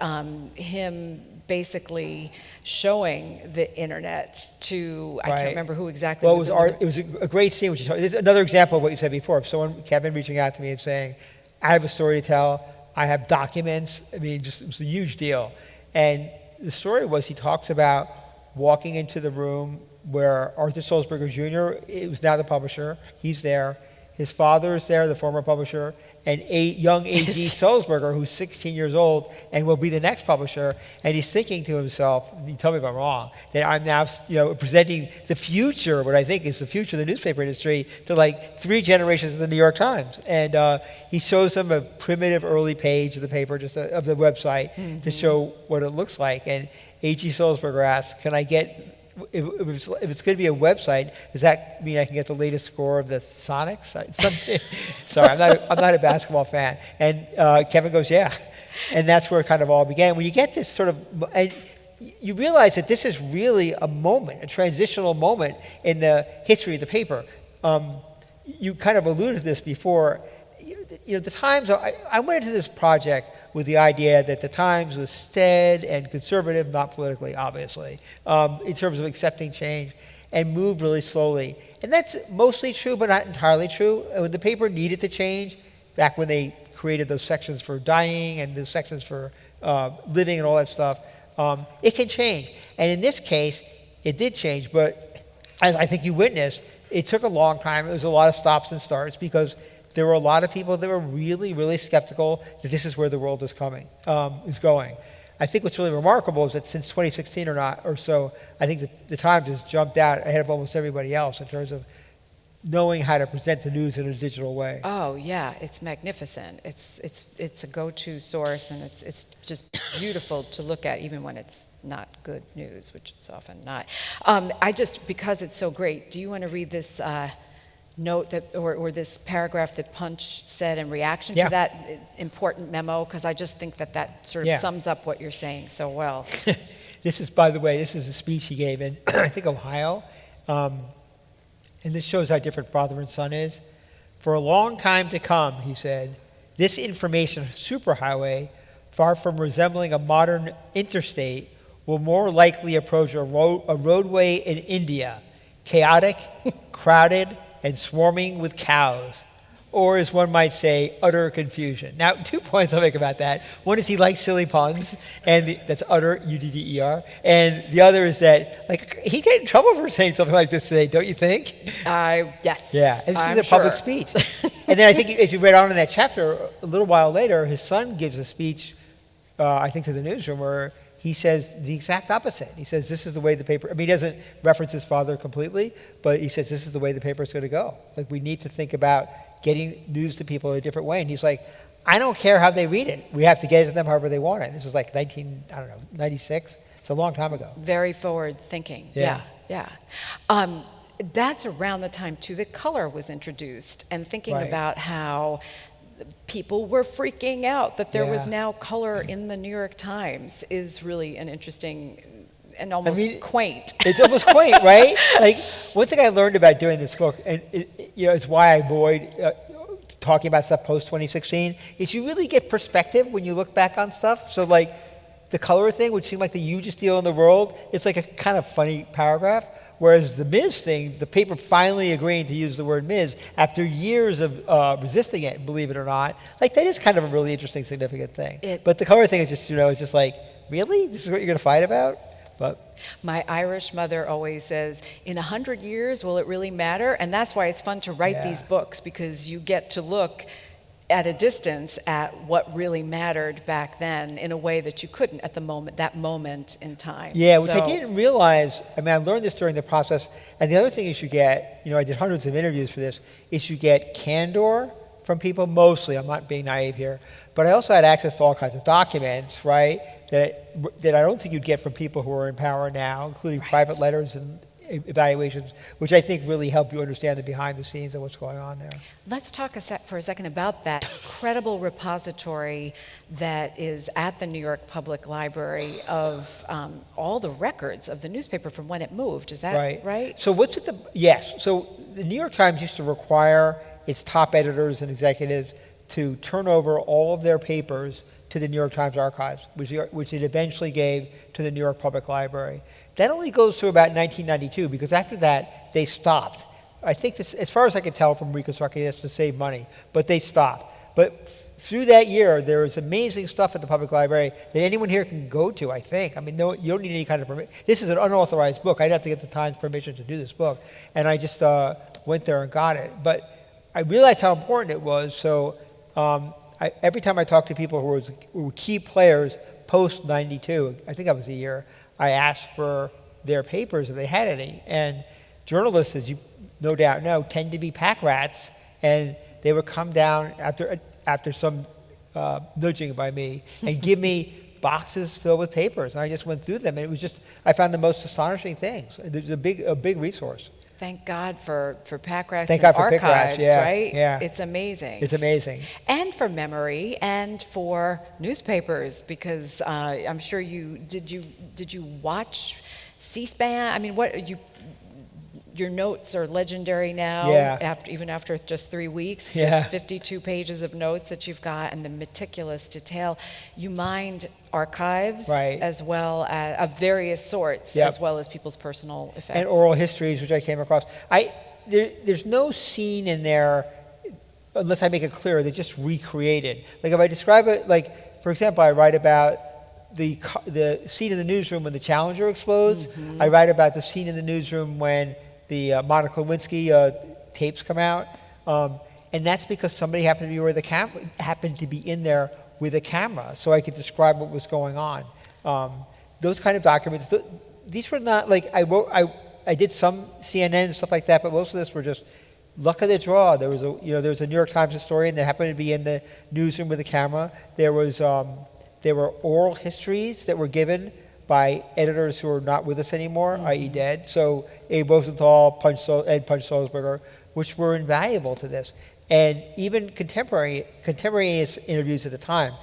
him basically showing the internet to, I can't remember who exactly was. Well, it was a great scene. This is another example of what you said before, of Kevin reaching out to me and saying, I have a story to tell, I have documents. I mean, it was a huge deal. And the story was, he talks about walking into the room where Arthur Sulzberger Jr., it was now the publisher, he's there. His father is there, the former publisher, and young A.G. Sulzberger, who's 16 years old and will be the next publisher. And he's thinking to himself, you tell me if I'm wrong, that I'm now presenting the future, what I think is the future of the newspaper industry, to like 3 generations of the New York Times. And he shows them a primitive early page of the paper, just of the website, to show what it looks like. And A.G. Sulzberger asks, can I get, if it's going to be a website, does that mean I can get the latest score of the Sonics? Sorry, I'm not a basketball fan. And Kevin goes, yeah. And that's where it kind of all began. When you get this sort of, and you realize that this is really a moment, a transitional moment in the history of the paper. You kind of alluded to this before. the Times, I went into this project with the idea that the Times was stead and conservative, not politically, obviously, in terms of accepting change, and moved really slowly. And that's mostly true, but not entirely true. When the paper needed to change, back when they created those sections for dining and those sections for living and all that stuff, it can change. And in this case, it did change, but as I think you witnessed, it took a long time. It was a lot of stops and starts because there were a lot of people that were really, really skeptical that this is where the world is going. I think what's really remarkable is that since 2016 or so, I think the Times has jumped out ahead of almost everybody else in terms of knowing how to present the news in a digital way. Oh yeah, it's magnificent. It's a go-to source, and it's just beautiful to look at, even when it's not good news, which it's often not. Because it's so great, do you want to read this note that, or this paragraph that Punch said in reaction to that important memo? Because I just think that sort of sums up what you're saying so well. This is, by the way, this is a speech he gave in, I think, Ohio. And this shows how different father and son is. For a long time to come, he said, this information superhighway, far from resembling a modern interstate, will more likely approach a roadway in India, chaotic, crowded, and swarming with cows. Or, as one might say, utter confusion. Now, 2 points I'll make about that. One is he likes silly puns, and that's utter, U-D-D-E-R. And the other is that, he get in trouble for saying something like this today, don't you think? Yes. Yeah, and this is a public speech. And then I think if you read on in that chapter, a little while later, his son gives a speech, I think to the newsroom, where he says the exact opposite. He says, this is the way the paper, he doesn't reference his father completely, but he says, this is the way the paper is going to go. We need to think about getting news to people in a different way. And he's like, I don't care how they read it. We have to get it to them however they want it. This was 96. It's a long time ago. Very forward thinking. Yeah. That's around the time, too, that color was introduced, and thinking about how people were freaking out that there was now color in the New York Times is really an interesting and almost quaint. It's almost quaint, right? One thing I learned about doing this book, and it's why I avoid talking about stuff post-2016, is you really get perspective when you look back on stuff. So the color thing, which seemed like the hugest deal in the world, it's like a kind of funny paragraph. Whereas the Ms. thing, the paper finally agreeing to use the word Ms. after years of resisting it, believe it or not, that is kind of a really interesting, significant thing. But the color thing is just, it's just really? This is what you're going to fight about? But my Irish mother always says, in 100 years, will it really matter? And that's why it's fun to write these books, because you get to look at a distance at what really mattered back then in a way that you couldn't at that moment in time. Yeah, which I didn't realize. I learned this during the process. And the other thing is you get, I did hundreds of interviews for this, is you get candor from people, mostly. I'm not being naive here. But I also had access to all kinds of documents, right, that I don't think you'd get from people who are in power now, including private letters and evaluations, which I think really help you understand the behind the scenes of what's going on there. Let's talk for a second about that incredible repository that is at the New York Public Library of all the records of the newspaper from when it moved. Is that right? So yes. So the New York Times used to require its top editors and executives to turn over all of their papers to the New York Times archives, which it eventually gave to the New York Public Library. That only goes through about 1992, because after that, they stopped. I think this, as far as I can tell from reconstructing this, to save money, but they stopped. But through that year, there is amazing stuff at the public library that anyone here can go to, I think. No, you don't need any kind of permission. This is an unauthorized book. I'd have to get the Times permission to do this book. And I just went there and got it. But I realized how important it was, so every time I talked to people who were key players post-92, I think that was a year, I asked for their papers if they had any. And journalists, as you no doubt know, tend to be pack rats, and they would come down after some nudging by me and give me boxes filled with papers. And I just went through them, and it was just, I found the most astonishing things. There's a big resource. Thank God for pack rats and archives, right? Yeah. It's amazing. It's amazing. And for memory, and for newspapers, because I'm sure did you watch C-SPAN? your notes are legendary now, even after just 3 weeks. Yeah. There's 52 pages of notes that you've got, and the meticulous detail. You mined archives as well as of various sorts, as well as people's personal effects. And oral histories, which I came across. There's no scene in there, unless I make it clear, that's just recreated. Like if I describe it, like for example, I write about the scene in the newsroom when the Challenger explodes. I write about the scene in the newsroom when the Monica Lewinsky tapes come out, and that's because somebody happened to be in there with a camera, so I could describe what was going on. Those kind of documents. These were not like I did some CNN and stuff like that, but most of this were just luck of the draw. There was a New York Times historian that happened to be in the newsroom with a camera. There were oral histories that were given by editors who are not with us anymore, i.e. dead. So Abe Rosenthal, Ed Punch Sulzberger, which were invaluable to this. And even contemporaneous interviews at the time.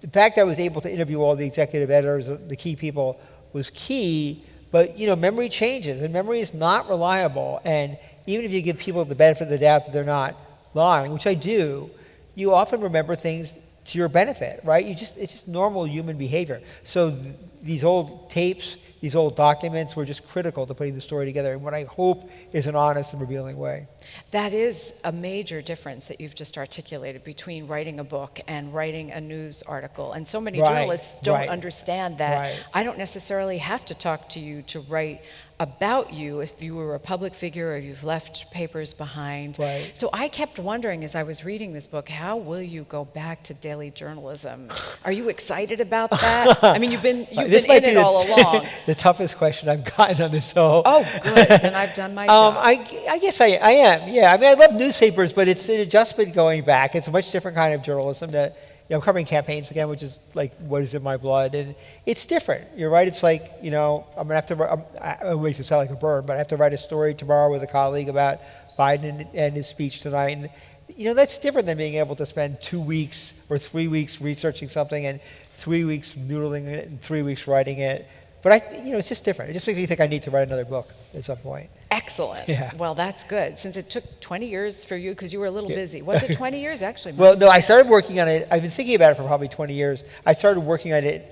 The fact that I was able to interview all the executive editors, the key people, was key. But memory changes, and memory is not reliable. And even if you give people the benefit of the doubt that they're not lying, which I do, you often remember things to your benefit, right? It's just normal human behavior. So these old tapes, these old documents were just critical to putting the story together in what I hope is an honest and revealing way. That is a major difference that you've just articulated between writing a book and writing a news article. And so many journalists don't understand that. I don't necessarily have to talk to you to write about you if you were a public figure or you've left papers behind. So I kept wondering as I was reading this book, how will you go back to daily journalism? Are you excited about that? I mean, you've been in it all along. The toughest question I've gotten on this whole. Oh, good. Then I've done my job. I guess I am. Yeah. I mean, I love newspapers, but it's an adjustment going back. It's a much different kind of journalism that. I'm covering campaigns again, which is like what is in my blood, and it's different. You're right. It's like I'm gonna have to. I make it sound like a bird, but I have to write a story tomorrow with a colleague about Biden and his speech tonight, and that's different than being able to spend 2 weeks or 3 weeks researching something and 3 weeks noodling it and 3 weeks writing it. But it's just different. It just makes me think I need to write another book at some point. Excellent. Yeah. Well, that's good. Since it took 20 years for you, because you were a little busy. Was it 20 years, actually? Well, no, I started working on it. I've been thinking about it for probably 20 years. I started working on it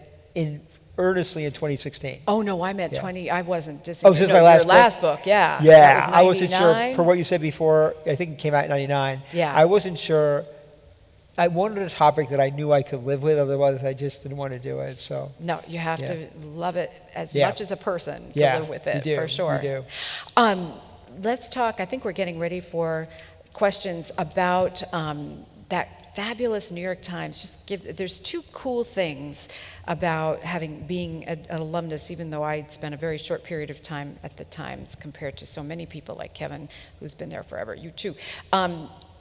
earnestly in 2016. Oh, no, I meant 20. I wasn't just. Oh, this is my last book, yeah. Yeah, that was I wasn't sure. For what you said before, I think it came out in 99. Yeah. I wasn't sure. I wanted a topic that I knew I could live with, otherwise I just didn't want to do it. So no, you have to love it as much as a person to live with it, for sure. You do. Let's talk. I think we're getting ready for questions about that fabulous New York Times. There's two cool things about being an alumnus, even though I spent a very short period of time at the Times compared to so many people like Kevin, who's been there forever. You too.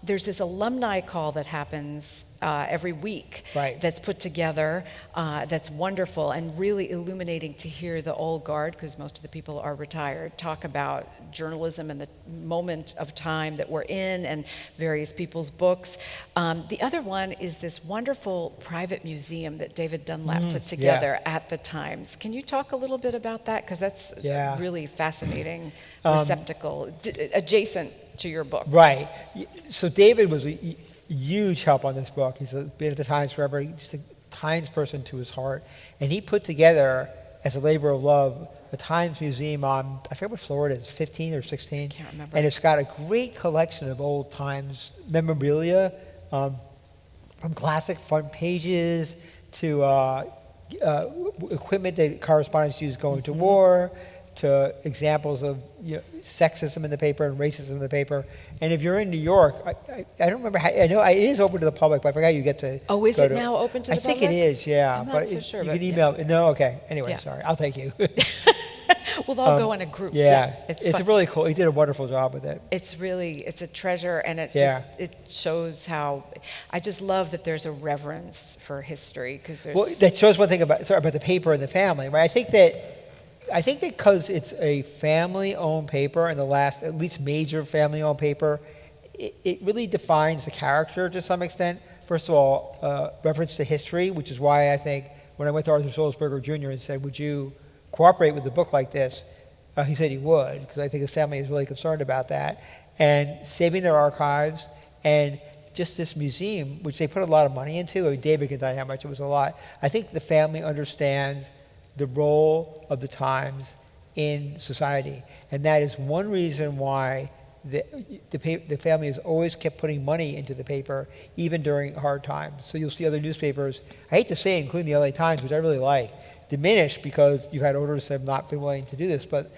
There's this alumni call that happens every week that's put together, that's wonderful and really illuminating to hear the old guard, because most of the people are retired, talk about journalism and the moment of time that we're in and various people's books. The other one is this wonderful private museum that David Dunlap put together at the Times. Can you talk a little bit about that? Because that's a really fascinating receptacle adjacent to your book. Right. So David was a huge help on this book. He's been at the Times forever. He's just a Times person to his heart. And he put together, as a labor of love, the Times Museum on, I forget what floor it is, 15 or 16? Can't remember. And it's got a great collection of old Times memorabilia, from classic front pages to equipment that correspondents used going to war, to examples of sexism in the paper and racism in the paper. And if you're in New York, I don't remember how, I know it is open to the public, but I forgot you get to. Oh, is it now open to the public? I think it is, yeah. I'm not so sure. You can email. No, okay. Anyway, sorry. I'll take you. We'll all go in a group. Yeah, it's really cool. He did a wonderful job with it. It's a treasure, and it shows how, I just love that there's a reverence for history, because there's. Well, that shows one thing about the paper and the family, right? I think that because it's a family-owned paper, and the last, at least major family-owned paper, it really defines the character to some extent. First of all, reference to history, which is why I think when I went to Arthur Sulzberger Jr. and said, would you cooperate with a book like this, He said he would, because I think his family is really concerned about that. And saving their archives, and just this museum, which they put a lot of money into. I mean, David can tell you how much it was a lot. I think the family understands the role of the Times in society. And that is one reason why the family has always kept putting money into the paper, even during hard times. So you'll see other newspapers, I hate to say, including the LA Times, which I really like, diminish because you've had owners that have not been willing to do this, but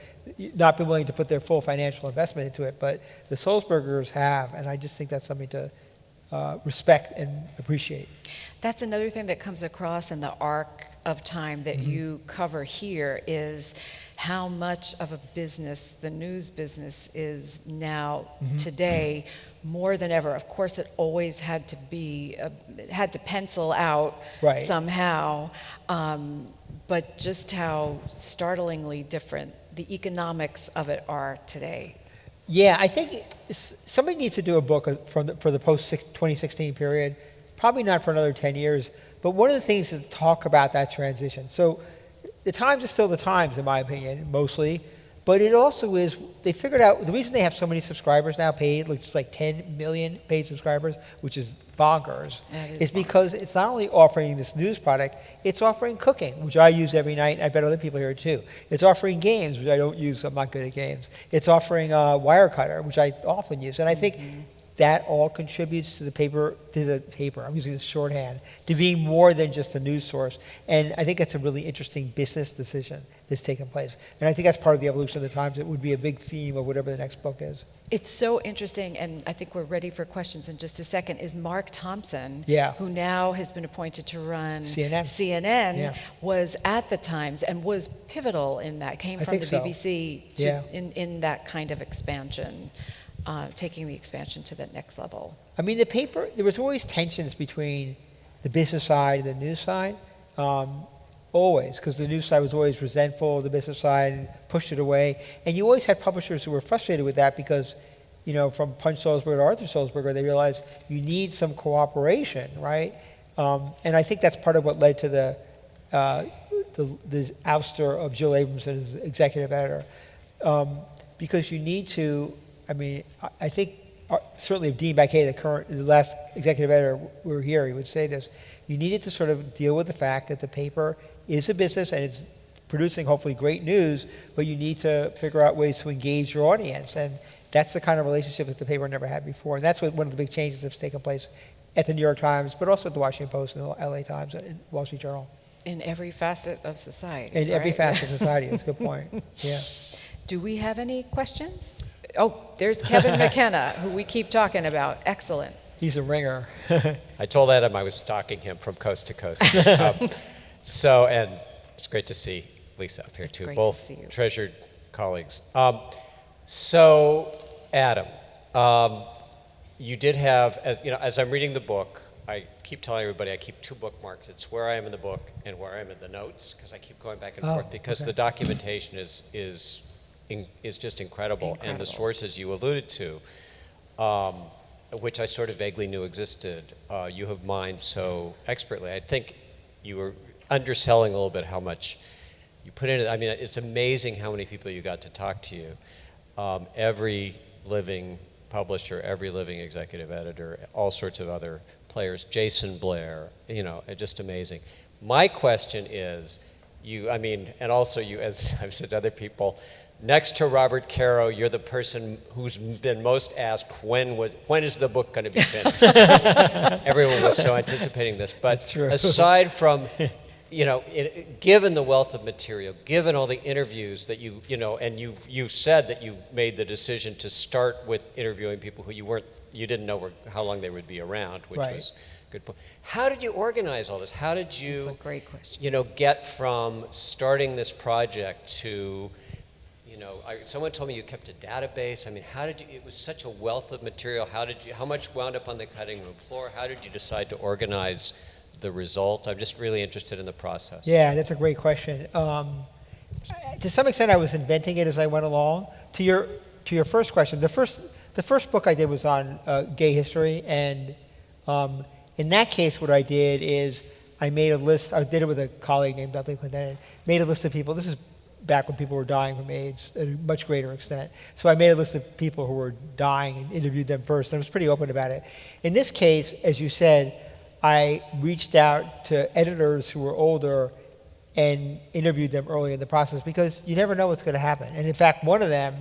not been willing to put their full financial investment into it. But the Sulzbergers have, and I just think that's something to respect and appreciate. That's another thing that comes across in the arc of time that you cover here is how much of a business the news business is now today, more than ever. Of course, it always had to be, had to pencil out somehow, but just how startlingly different the economics of it are today. Yeah, I think somebody needs to do a book for the post-2016 period, probably not for another 10 years, but one of the things is to talk about that transition. So the Times is still the Times, in my opinion, mostly, but it also is, they figured out, the reason they have so many subscribers now paid, it's like 10 million paid subscribers, which is bonkers, is because it's not only offering this news product, it's offering cooking, which I use every night, and I bet other people here too. It's offering games, which I don't use, I'm not good at games. It's offering Wirecutter, which I often use, and I think that all contributes to the paper, I'm using this shorthand, to being more than just a news source. And I think that's a really interesting business decision that's taken place. And I think that's part of the evolution of the Times. It would be a big theme of whatever the next book is. It's so interesting, and I think we're ready for questions in just a second, is Mark Thompson, who now has been appointed to run CNN, was at the Times and was pivotal in that, came from the BBC to, in that kind of expansion. Taking the expansion to the next level. I mean, the paper, there was always tensions between the business side and the news side, always, because the news side was always resentful of the business side and pushed it away. And you always had publishers who were frustrated with that because, you know, from Punch Sulzberger to Arthur Sulzberger, they realized you need some cooperation, right? And I think that's part of what led to the ouster of Jill Abramson as executive editor. Because you need to, I mean, I think certainly if Dean Baquet, the last executive editor, were here, he would say this. You needed to sort of deal with the fact that the paper is a business and it's producing hopefully great news, but you need to figure out ways to engage your audience. And that's the kind of relationship that the paper never had before. And that's what one of the big changes that's taken place at the New York Times, but also at the Washington Post and the LA Times and Wall Street Journal. In every facet of society. In every facet of society, that's a good point. Yeah. Do we have any questions? Oh, there's Kevin McKenna, who we keep talking about. Excellent. He's a ringer. I told Adam I was stalking him from coast to coast. So, and it's great to see Lisa up here too. Both treasured colleagues. So, Adam, you did have, as you know, as I'm reading the book, I keep telling everybody I keep two bookmarks. It's where I am in the book and where I am in the notes, because I keep going back and forth because the documentation is just incredible. And the sources you alluded to, which I sort of vaguely knew existed, you have mined so expertly. I think you were underselling a little bit how much you put into it. I mean, it's amazing how many people you got to talk to you. Every living publisher, every living executive editor, all sorts of other players, Jason Blair, you know, just amazing. My question is, and also you, as I've said to other people, next to Robert Caro, you're the person who's been most asked, when is the book going to be finished? Everyone was so anticipating this. But aside from, you know, given the wealth of material, given all the interviews that you know, and you've said that you made the decision to start with interviewing people who you didn't know how long they would be around, which was a good point. How did you organize all this? How did you, that's a great question. You know, get from starting this project to, you know, someone told me you kept a database. I mean, how did you, it was such a wealth of material. How much wound up on the cutting room floor? How did you decide to organize the result? I'm just really interested in the process. Yeah, that's a great question. To some extent, I was inventing it as I went along. To your first question, the first book I did was on gay history, and in that case, what I did is I made a list. I did it with a colleague named Dudley Clendenin. Made a list of people. This is back when people were dying from AIDS at a much greater extent. So I made a list of people who were dying and interviewed them first, and I was pretty open about it. In this case, as you said, I reached out to editors who were older and interviewed them early in the process because you never know what's going to happen. And in fact, one of them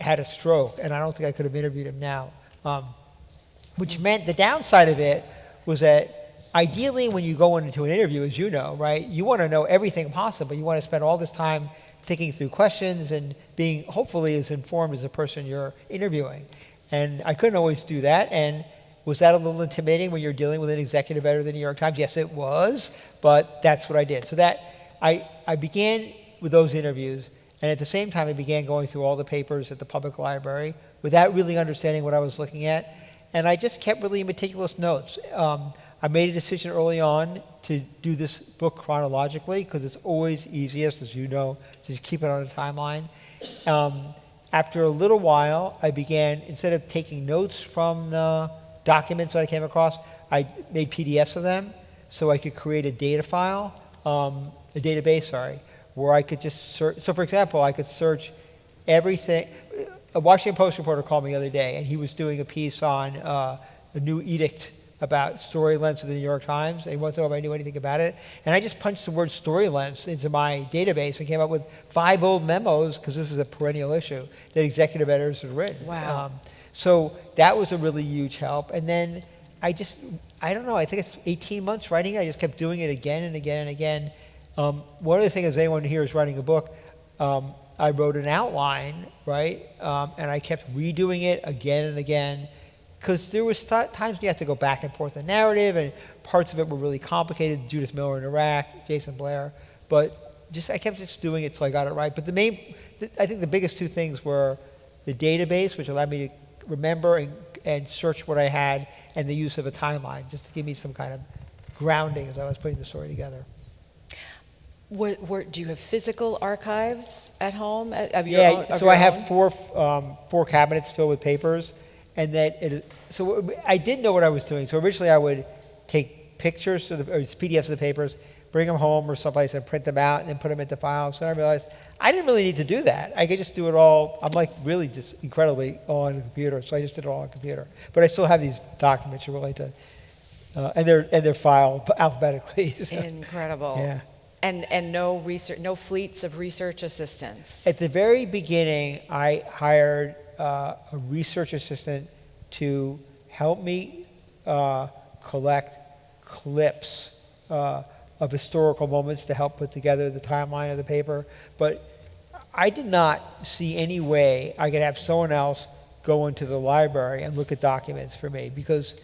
had a stroke, and I don't think I could have interviewed him now. Which meant the downside of it was that ideally when you go into an interview, as you know, right, you want to know everything possible. You want to spend all this time thinking through questions and being hopefully as informed as the person you're interviewing. And I couldn't always do that. And was that a little intimidating when you're dealing with an executive editor of the New York Times? Yes, it was, but that's what I did. So that I began with those interviews, and at the same time I began going through all the papers at the public library without really understanding what I was looking at. And I just kept really meticulous notes. I made a decision early on to do this book chronologically because it's always easiest, as you know, to just keep it on a timeline. After a little while, I began, instead of taking notes from the documents that I came across, I made PDFs of them so I could create a data file, a database, where I could just search. So for example, I could search everything. A Washington Post reporter called me the other day, and he was doing a piece on a new edict about story lengths of the New York Times, and he wanted to know if I knew anything about it. And I just punched the word story lengths into my database and came up with 5 old memos, because this is a perennial issue, that executive editors had written. Wow. So that was a really huge help. And then I don't know, I think it's 18 months writing it. I just kept doing it again and again and again. One of the things, as anyone here is writing a book, I wrote an outline, right? And I kept redoing it again and again, because there was times we had to go back and forth in narrative, and parts of it were really complicated. Judith Miller in Iraq, Jason Blair, but I kept just doing it till I got it right. But I think the biggest two things were the database, which allowed me to remember and search what I had, and the use of a timeline, just to give me some kind of grounding as I was putting the story together. Do you have physical archives at home? So I have four cabinets filled with papers, and so I did know what I was doing. So originally I would take pictures or PDFs of the papers, bring them home or someplace and print them out and then put them into files. So I realized I didn't really need to do that. I could just do it all. I'm like really just incredibly on the computer, so I just did it all on the computer. But I still have these documents relate to, and they're filed alphabetically. So. Incredible. Yeah. And no fleets of research assistants. At the very beginning, I hired a research assistant to help me collect clips of historical moments to help put together the timeline of the paper. But I did not see any way I could have someone else go into the library and look at documents for me, because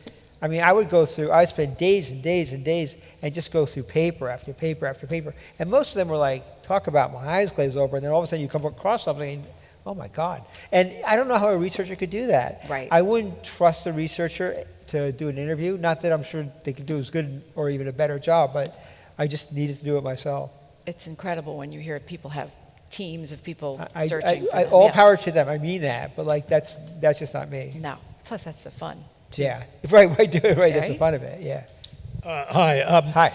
I'd spend days and days and days and just go through paper after paper after paper. And most of them were like, talk about my eyes glaze over, and then all of a sudden you come across something and, oh my God. And I don't know how a researcher could do that. Right. I wouldn't trust a researcher to do an interview. Not that I'm sure they could do as good or even a better job, but I just needed to do it myself. It's incredible when you hear people have teams of people searching for them. All power to them, I mean that, but that's just not me. No, plus that's the fun. Yeah, right, do it right, that's the fun of it, yeah. Hi. Hi.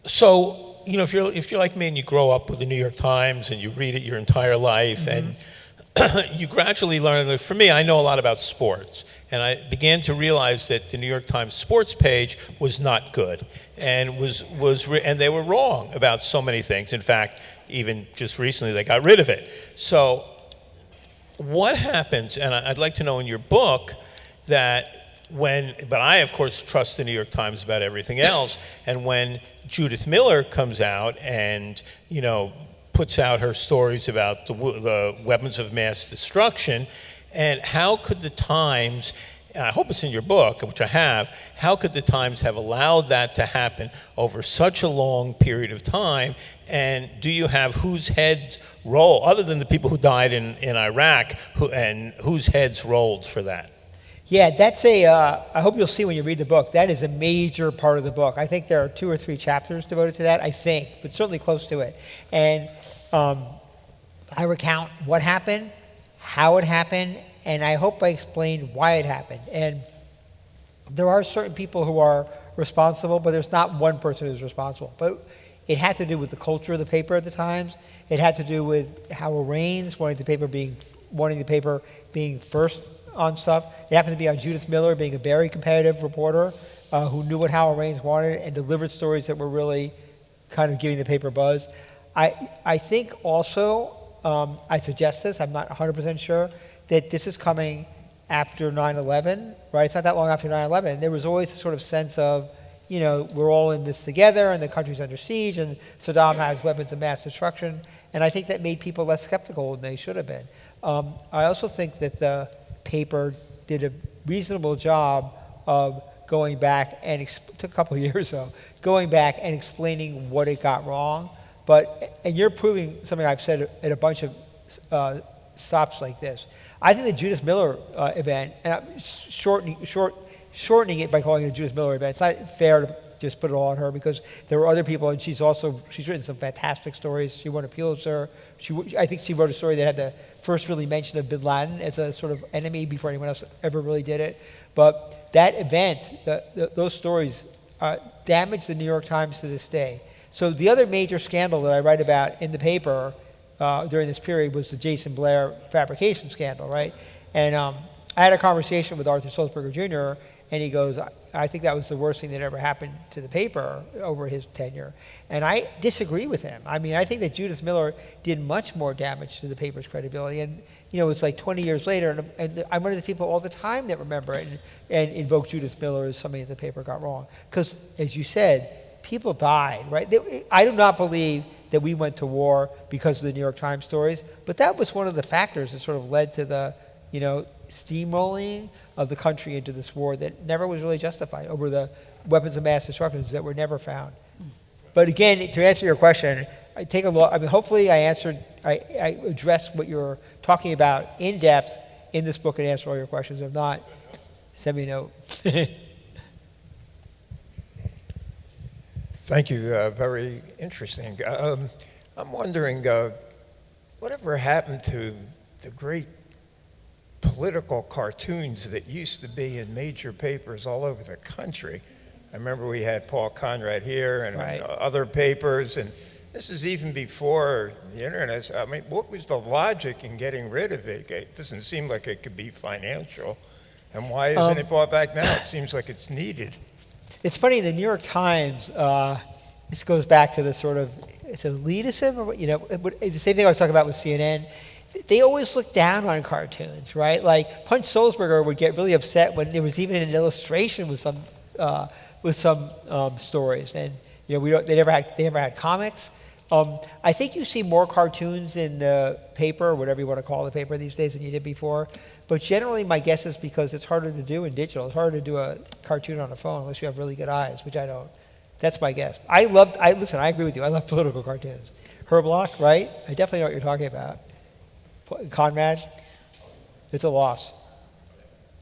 So, if you're like me and you grow up with the New York Times and you read it your entire life, and you gradually learn. For me, I know a lot about sports, and I began to realize that the New York Times sports page was not good, and and they were wrong about so many things. In fact, even just recently, they got rid of it. So, what happens? And I'd like to know in your book. But I, of course, trust the New York Times about everything else. And when Judith Miller comes out and, puts out her stories about the weapons of mass destruction, and how could the Times, and I hope it's in your book, which I have, how could the Times have allowed that to happen over such a long period of time? And do you have whose heads roll, other than the people who died in Iraq, whose heads rolled for that? Yeah, that's I hope you'll see when you read the book, that is a major part of the book. I think there are 2 or 3 chapters devoted to that, I think, but certainly close to it. And I recount what happened, how it happened, and I hope I explained why it happened. And there are certain people who are responsible, but there's not one person who's responsible. But It had to do with the culture of the paper at the Times. It had to do with Howell Raines wanting the paper being first on stuff. It happened to be on Judith Miller being a very competitive reporter who knew what Howell Raines wanted and delivered stories that were really kind of giving the paper buzz. I think also, I suggest this, I'm not 100% sure, that this is coming after 9/11, right? It's not that long after 9/11. There was always a sort of sense of, we're all in this together and the country's under siege and Saddam has weapons of mass destruction. And I think that made people less skeptical than they should have been. I also think that the paper did a reasonable job of going back and it took a couple of years though, going back and explaining what it got wrong. And you're proving something I've said at a bunch of stops like this. I think the Judith Miller event, and I'm shortening it by calling it a Judith Miller event. It's not fair to just put it all on her because there were other people, and she's written some fantastic stories. She won a Pulitzer. I think she wrote a story that had the first really mention of Bin Laden as a sort of enemy before anyone else ever really did it. But that event, those stories, damaged the New York Times to this day. So the other major scandal that I write about in the paper during this period was the Jason Blair fabrication scandal, right? And I had a conversation with Arthur Sulzberger Jr., and he goes, I think that was the worst thing that ever happened to the paper over his tenure. And I disagree with him. I mean, I think that Judith Miller did much more damage to the paper's credibility. And, it's like 20 years later, and I'm one of the people all the time that remember it and invoke Judith Miller as something that the paper got wrong. Because, as you said, people died, right? I do not believe that we went to war because of the New York Times stories, but that was one of the factors that sort of led to the, steamrolling of the country into this war that never was really justified over the weapons of mass destruction that were never found. But again, to answer your question, I take a look. I mean, hopefully I addressed what you're talking about in depth in this book and answer all your questions. If not, send me a note. Thank you. Very interesting. I'm wondering, whatever happened to the great political cartoons that used to be in major papers all over the country? I remember we had Paul Conrad here and other papers, and this is even before the internet. I mean, what was the logic in getting rid of it? It doesn't seem like it could be financial. And why isn't it brought back now? It seems like it's needed. It's funny, the New York Times, this goes back to the sort of, it's elitism, or the same thing I was talking about with CNN. They always look down on cartoons, right? Like Punch Sulzberger would get really upset when there was even an illustration with some stories, and they never had comics. I think you see more cartoons in the paper, whatever you want to call the paper these days, than you did before. But generally, my guess is because it's harder to do in digital. It's harder to do a cartoon on a phone unless you have really good eyes, which I don't. That's my guess. Listen, I agree with you. I love political cartoons. Herb Block, right? I definitely know what you're talking about. Conrad, it's a loss.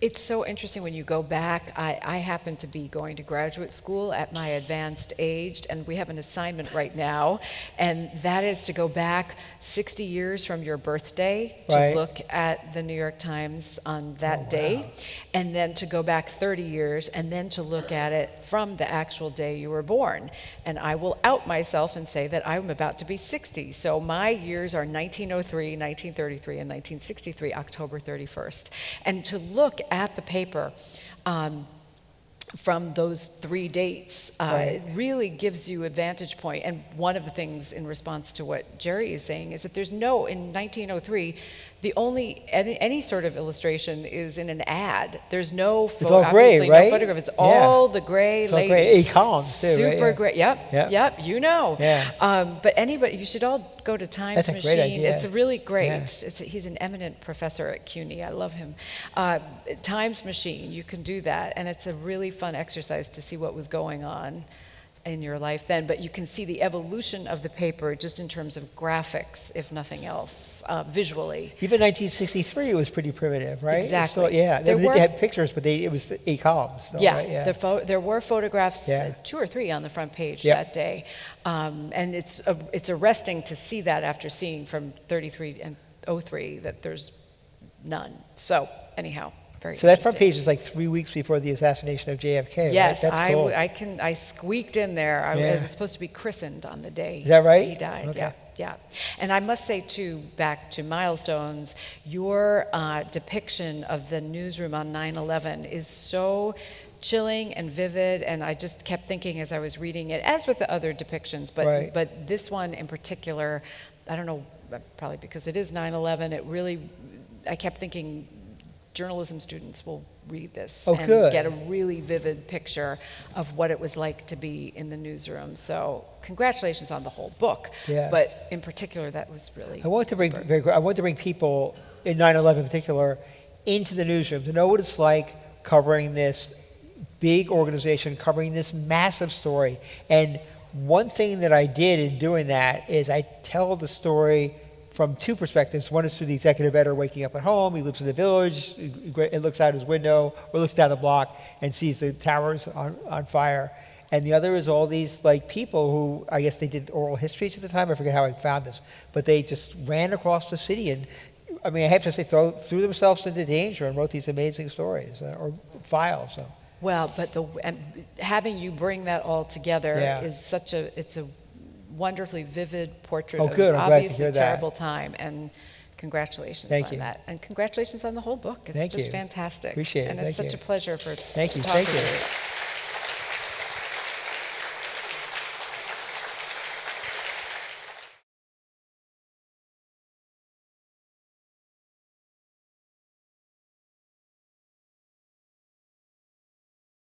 It's so interesting when you go back. I happen to be going to graduate school at my advanced age, and we have an assignment right now, and that is to go back 60 years from your birthday to look at the New York Times on that day, and then to go back 30 years, and then to look at it from the actual day you were born. And I will out myself and say that I'm about to be 60. So my years are 1903, 1933, and 1963, October 31st. And to look at the paper from those three dates it really gives you a vantage point. And one of the things in response to what Jerry is saying is that there's in 1903, the only any sort of illustration is in an ad. There's no it's all gray, right? No photograph. It's all the gray. It's all gray. 8 columns too. Super right? gray. Yep. Yeah. But anybody, you should all go to Times That's a Machine. great idea. It's really great. Yeah. He's an eminent professor at CUNY. I love him. Times Machine. You can do that, and it's a really fun exercise to see what was going on in your life then, but you can see the evolution of the paper just in terms of graphics, if nothing else, visually. Even 1963 was pretty primitive, right? Still, yeah, they had pictures, but it was 8 columns. Still, yeah, right? Yeah. There were photographs, 2 or 3 on the front page that day, and it's arresting to see that after seeing from 33 and 03 that there's none. So anyhow. very So that front interesting. page is like 3 weeks before the assassination of JFK, Yes, right? That's cool. I squeaked in there. Yeah. I was supposed to be christened on the day Is that right? he died. Okay. Yeah, yeah. And I must say, too, back to Milestones, your depiction of the newsroom on 9/11 is so chilling and vivid, and I just kept thinking as I was reading it, as with the other depictions, Right. but this one in particular, I don't know, probably because it is 9/11, it really, I kept thinking journalism students will read this and good. get a really vivid picture of what it was like to be in the newsroom. So congratulations on the whole book, Yeah. but in particular, that was really I want to bring superb. I want to bring people in 9/11 in particular into the newsroom to know what it's like covering this big organization, covering this massive story. And one thing that I did in doing that is I tell the story from two perspectives. One is through the executive editor waking up at home. He lives in the village. He looks out his window or looks down the block and sees the towers on fire. And the other is all these like people who, I guess they did oral histories at the time. I forget how I found this, but they just ran across the city and, I mean, I have to say, threw themselves into danger and wrote these amazing stories or files. So. Well, but having you bring that all together Yeah. is it's a wonderfully vivid portrait Oh, of good. I'm glad to obviously hear that. terrible time, and congratulations Thank on you. that. And congratulations on the whole book. It's Thank just you. fantastic. Appreciate it. And it's Thank such you. a pleasure for Thank you. talking Thank you. to you.